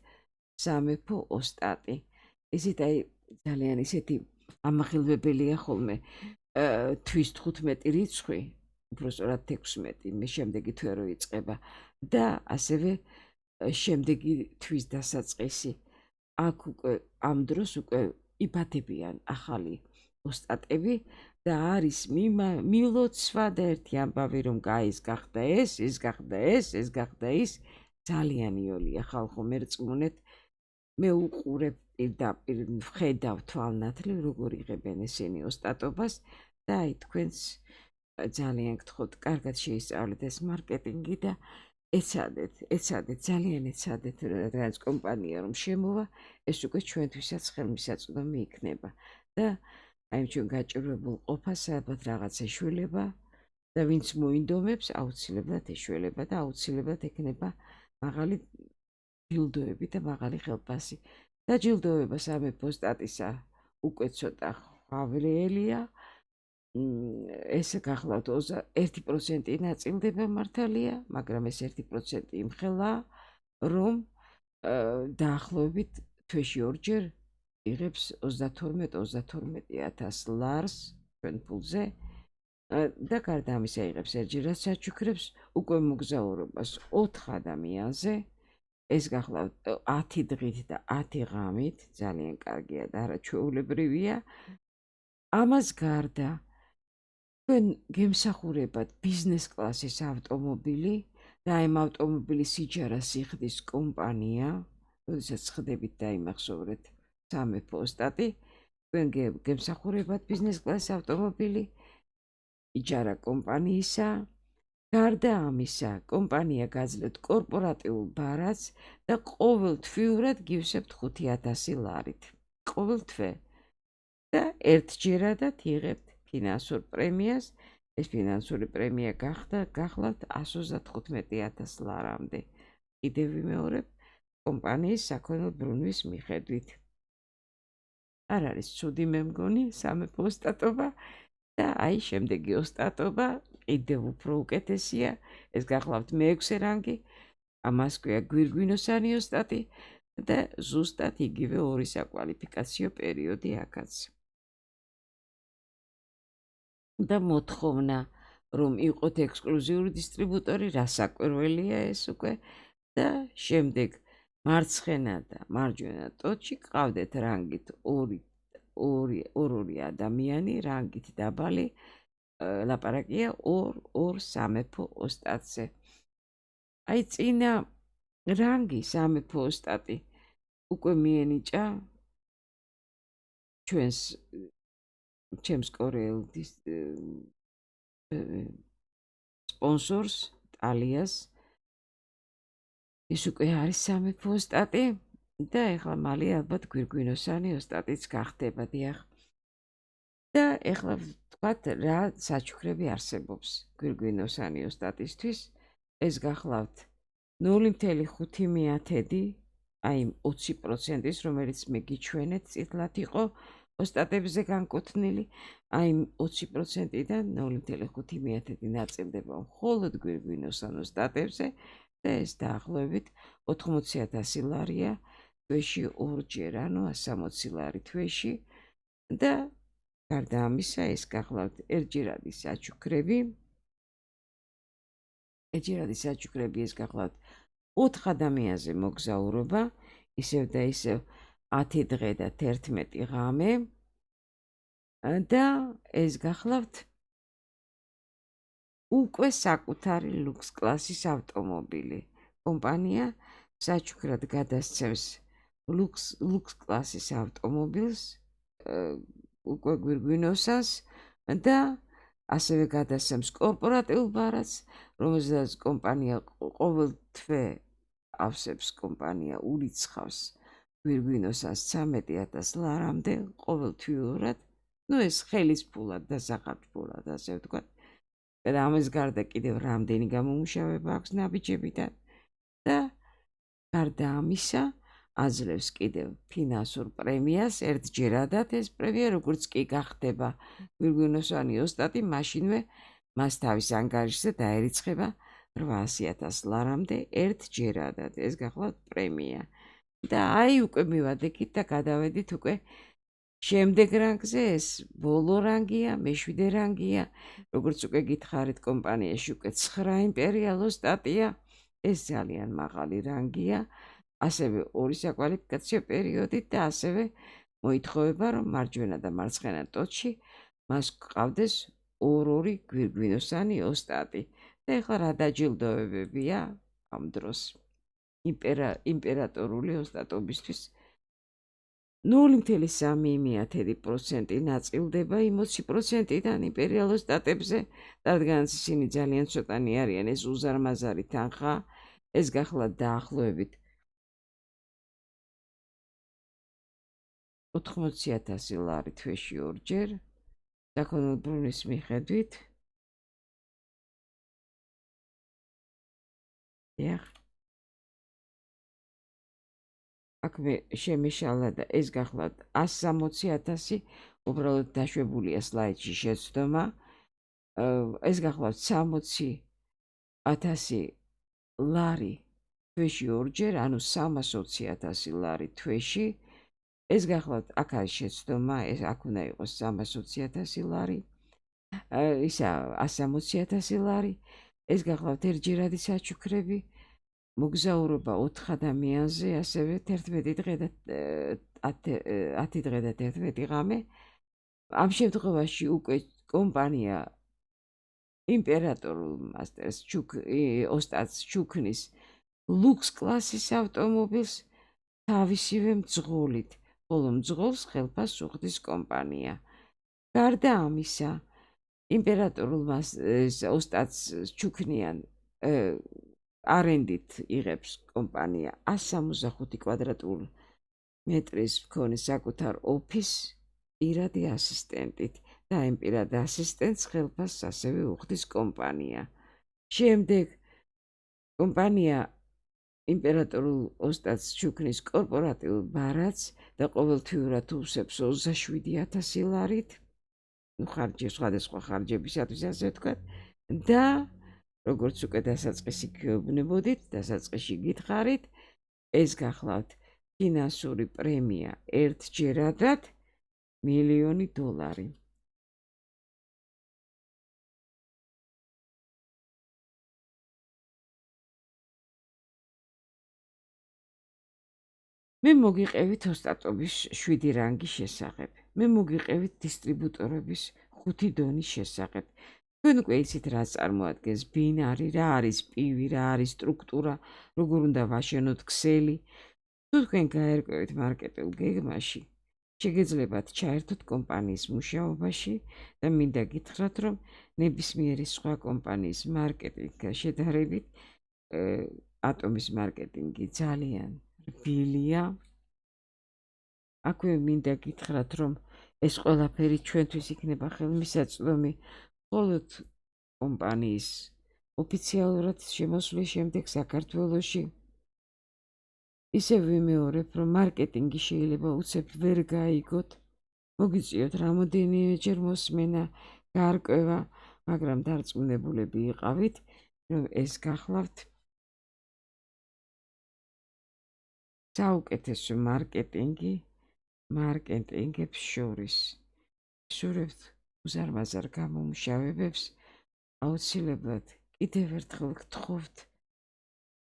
სამეფო ოსტატი. ესეთ აი ძალიან ისეთი ამახილვებელია ხოლმე თვის 15 რიცხვი, უბრალოდ 16, მე შემდეგი თვე რო იწყება და ასევე შემდეგი თვის დასაწყისი. აქ უკვე ამ დროს უკვე იბადებიან ახალი ოსტატები და არის მილოცვა და ერთი ამბავი რომ გაის გახდა ეს გახდა ეს გახდა ის, ძალიან იოლია ხალხო, მერწმუნეთ, მე უყურებ პირდაპირ ვხედავ თვალნათლივ როგორ იღებენ ესენი ოსტატობას და აი თქვენს ძალიან გთხოვთ, კარგად შეისწავლეთ ეს მარკეტინგი და ეცადეთ, ძალიან ეცადეთ რაც კომპანია რომ შემოვა, ეს უკვე ჩვენთვისაც ხელმისაწვდომი იქნება და აი ჩვენ გაჭირვებულ ყოფას ალბათ რაღაც ეშველება და ვინც მოინდომებს, აუცილებლად ეშველება და აუცილებლად ექნება მაღალი ჯილდოები და მაღალი ხელფასი. დაჯილდოება სამეფო ოსტატისა უკვე ცოტა ხვავრიელია. ეს გახლავთ 1% ნაწილდება მართალია, მაგრამ ეს 1% იმხელა რომ დაახლოებით თვეში ორჯერ იღებს 32-32,000 ლარს ჩვენ ფულზე და გარდა ამისა იღებს ერთჯერად საჩუქრებს უკვე მოგზაურობას 4 ადამიანზე ეს გახლავთ 10 დღით და 10 ღამით ძალიან კარგია და არაჩვეულებრივია ამას გარდა თქვენ გემსახურებათ ბიზნეს კლასის ავტომობილი და ამ ავტომობილის იჯარას იხდის კომპანია, როდესაც ხდებით და იმახსოვრეთ სამეფო ოსტატი, თქვენ გემსახურებათ ბიზნეს კლასის ავტომობილი, იჯარა კომპანიისა, გარდა ამისა, კომპანია გაძლევთ კორპორატიულ ბარათს და ყოველთვიურად გივსებთ 5,000 ლარით. ყოველთვე და ერთჯერადად იღებთ ფინანსურ პრემიას. ეს ფინანსური პრემია გახლავთ 135,000 ლარამდე. კიდევ ვიმეორებ, კომპანიის საქონელ ბრუნვის მიხედვით. არ არის ცუდი მე მგონი სამეფო ოსტატობა და აი შემდეგი ოსტატობა კიდევ უფრო უკეთესია. ეს გახლავთ მე-6 რანგი. ამას ქვია გვირგვინოსანი ოსტატი და ზუსტად იგივე 2 საკვალიფიკაციო პერიოდი აქაც. და მოთხოვნა რომ იყოთ ექსკლუზიური დისტრიბუტორი, რასაკვირველია ეს უკვე და შემდეგ მარცხენა და მარჯვენა ტოტში ყავდეთ რანგით ორი ადამიანი, რანგით დაბალი ლაპარაკია 2 სამეფო ოსტატზე. აი წინა რანგი სამეფო ოსტატი უკვე მიენიჭა ჩემს კორეულ სპონსორს ტალიას ის უკვე არის სამეფო ოსტატი და ეხლა მალე ალბათ გვირგვინოსანი ოსტატიც გახდება დიახ და ეხლა ვთქვათ რა საჩუქრები არსებობს გვირგვინოსანი ოსტატისთვის ეს გახლავთ 0.5 აი 20%-ის რომელიც მე გიჩვენეთ წითლად იყო ოსტატებზე განკუთვნილი, აი 20%-დან 0.5 ნაწილდება მხოლოდ გვირგვინოსან ოსტატებზე და ეს დაახლოებით 80,000 ლარია თვეში ორჯერ, ანუ 160 ლარი თვეში და გარდა ამისა ეს გახლავთ ერთჯერადი საჩუქრები ეს გახლავთ 4 ადამიანზე მოგზაურობა, ისევ და ისევ 10 დღე და 11 ღამე და ეს გახლავთ უკვე საკუთარი ლუქს კლასის ავტომობილი. კომპანია საჩუქრად გადასცემს ლუქს კლასის ავტომობილს უკვე გვირგვინოსას და ასევე გადასცემს კორპორატიულ ბარათს, რომელზეც კომპანია ყოველთვე ავსებს კომპანია ურიცხავს გვირგვინოსას 13,000 ლარამდე ყოველთვიურად, ეს ხელისფულად და სახარჯბულად, ასე ვთქვათ. და ამას გარდა კიდევ რამდენი გამომუშავება აქვს ნაბიჯებიდან და გარდა ამისა აძლევს კიდევ ფინანსურ პრემიას ერთჯერადად ეს პრემია როგორც კი გახდება გვირგვინოსანი ოსტატი, მაშინვე მას თავის ანგარიშზე დაერიცხება 800,000 ლარამდე ერთჯერადად. ეს გახლავთ პრემია. და აი უკვე მივადგეთ და გადავედით უკვე შემდეგ რანგზე, ეს ბოლო რანგია, მე-7 რანგია, როგორც უკვე გითხარით კომპანიაში უკვე 9 იმპერიალ ოსტატია, ეს ძალიან მაღალი რანგია, ასევე 2 საკვალიფიკაციო პერიოდით და ასევე მოითხოვება რომ მარჯვენა და მარცხენა ტოტში მას გყავდეს 2 გვირგვინოსანი ოსტატი. და ეხლა რა დაჯილდოებებია ამ დროს იმპერატორული ოსტატობისთვის 0.3% ნაწილდება იმ 20%-დან იმპერიალ ოსტატებზე, რადგანაც ისინი ძალიან ცოტანი არიან, ეს უზარმაზარი თანხა, ეს გახლავთ დაახლოებით 80,000 ლარი თვეში ორჯერ, საქონელ ბრუნვის მიხედვით. დიახ. აქ მე შემეშალა და ეს გახლავთ 160,000, უბრალოდ დაშვებულია სლაიდში შეცდომა. ეს გახლავთ 60,000 ლარი თვეში ორჯერ, ანუ 320.000 ლარი თვეში. ეს გახლავთ, აქ არის შეცდომა, ეს აქ უნდა იყოს 320.000 ლარი, ისა 160.000 ლარი. ეს გახლავთ ერთჯერადი საჩუქრები, მოგზაურობა 4 ადამიანზე, ასევე 11 დღე და 10 დღე და 11 ღამე. ამ შემთხვევაში უკვე კომპანია იმპერატორულ მასტერს ოსტატს ჩუქნის ლუქს კლასის ავტომობილს თავისივე მძღოლით, ხოლო მძღოლს ხელფას უხდის კომპანია. გარდა ამისა, იმპერატორულ ოსტატს ჩუქნიან არენდით იღებს კომპანია 165 კვადრატული მეტრის მქონე საკუთარ ოფისს პირადი ასისტენტით და იმ პირად ასისტენტს ხელფასს ასევე უხდის კომპანია. შემდეგ კომპანია იმპერატორულ ოსტატს ჩუქნის კორპორატიულ ბარათს და ყოველთვიურად უსებს 27.000 ლარით, სხვადასხვა ხარჯებისათვის, ასე ვთქვათ, და როგორც უკვე დასაწყისი გეუბნებოდით, დასაწყისში გითხარით, ეს გახლავთ ფინანსური პრემია ერთჯერადად $1,000,000. მე მოგიყევით ოსტატობის 7 რანგის შესახებ. მე მოგიყევით დისტრიბუტორების 5 დონის შესახებ. თქვენ უკვე იცით რა წარმოადგენს ბინარი, რა არის პივი, რა არის სტრუქტურა, როგორ უნდა ვაშენოთ ქსელი. თუ თქვენ გაერკვევით მარკეტულ გეგმაში, შეგეძლებათ ჩაერთოთ კომპანიის მუშაობაში და მინდა გითხრათ, რომ ნებისმიერი სხვა კომპანიის მარკეტინგ შედარებით ატომის მარკეტინგი ძალიან რბილია. აქვე მინდა გითხრათ, რომ ეს ყველაფერი ჩვენთვის იქნება ხელმისაწვდომი მხოლოდ კომპანიის ოფიციალურად შემოსვლის შემდეგ საქართველოში. ისევ ვიმეორებ, რომ მარკეტინგი შეიძლება უცებ ვერ გაიგოთ, მოგიწიოთ რამოდენიმეჯერ მოსმენა, გარკვევა, მაგრამ დარწმუნებულები იყავით, რომ ეს გახლავთ საუკეთესო მარკეტინგი მარკეტინგებს შორის. ვისურვებთ უზარმაზარ გამომუშავებებს, აუცილებლად კიდევ ერთხელ გთხოვთ,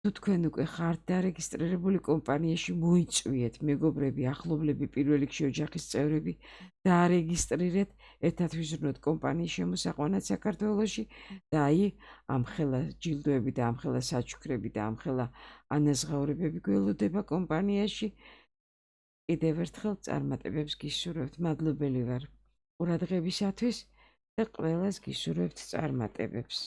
თუ თქვენ უკვე ხართ დარეგისტრირებული კომპანიაში, მოიწვიეთ მეგობრები, ახლობლები, პირველ რიგში ოჯახის წევრები, დაარეგისტრირეთ, ერთად ვიზრუნოთ კომპანიის შემოსაყვანად საქართველოში და აი ამხელა ჯილდოები და ამხელა საჩუქრები და ამხელა ანაზღაურებები გველოდება კომპანიაში. კიდევ ერთხელ წარმატებებს გისურვებთ, მადლობელი ვარ ყურადღებისათვის და ყველას გისურვებთ წარმატებებს.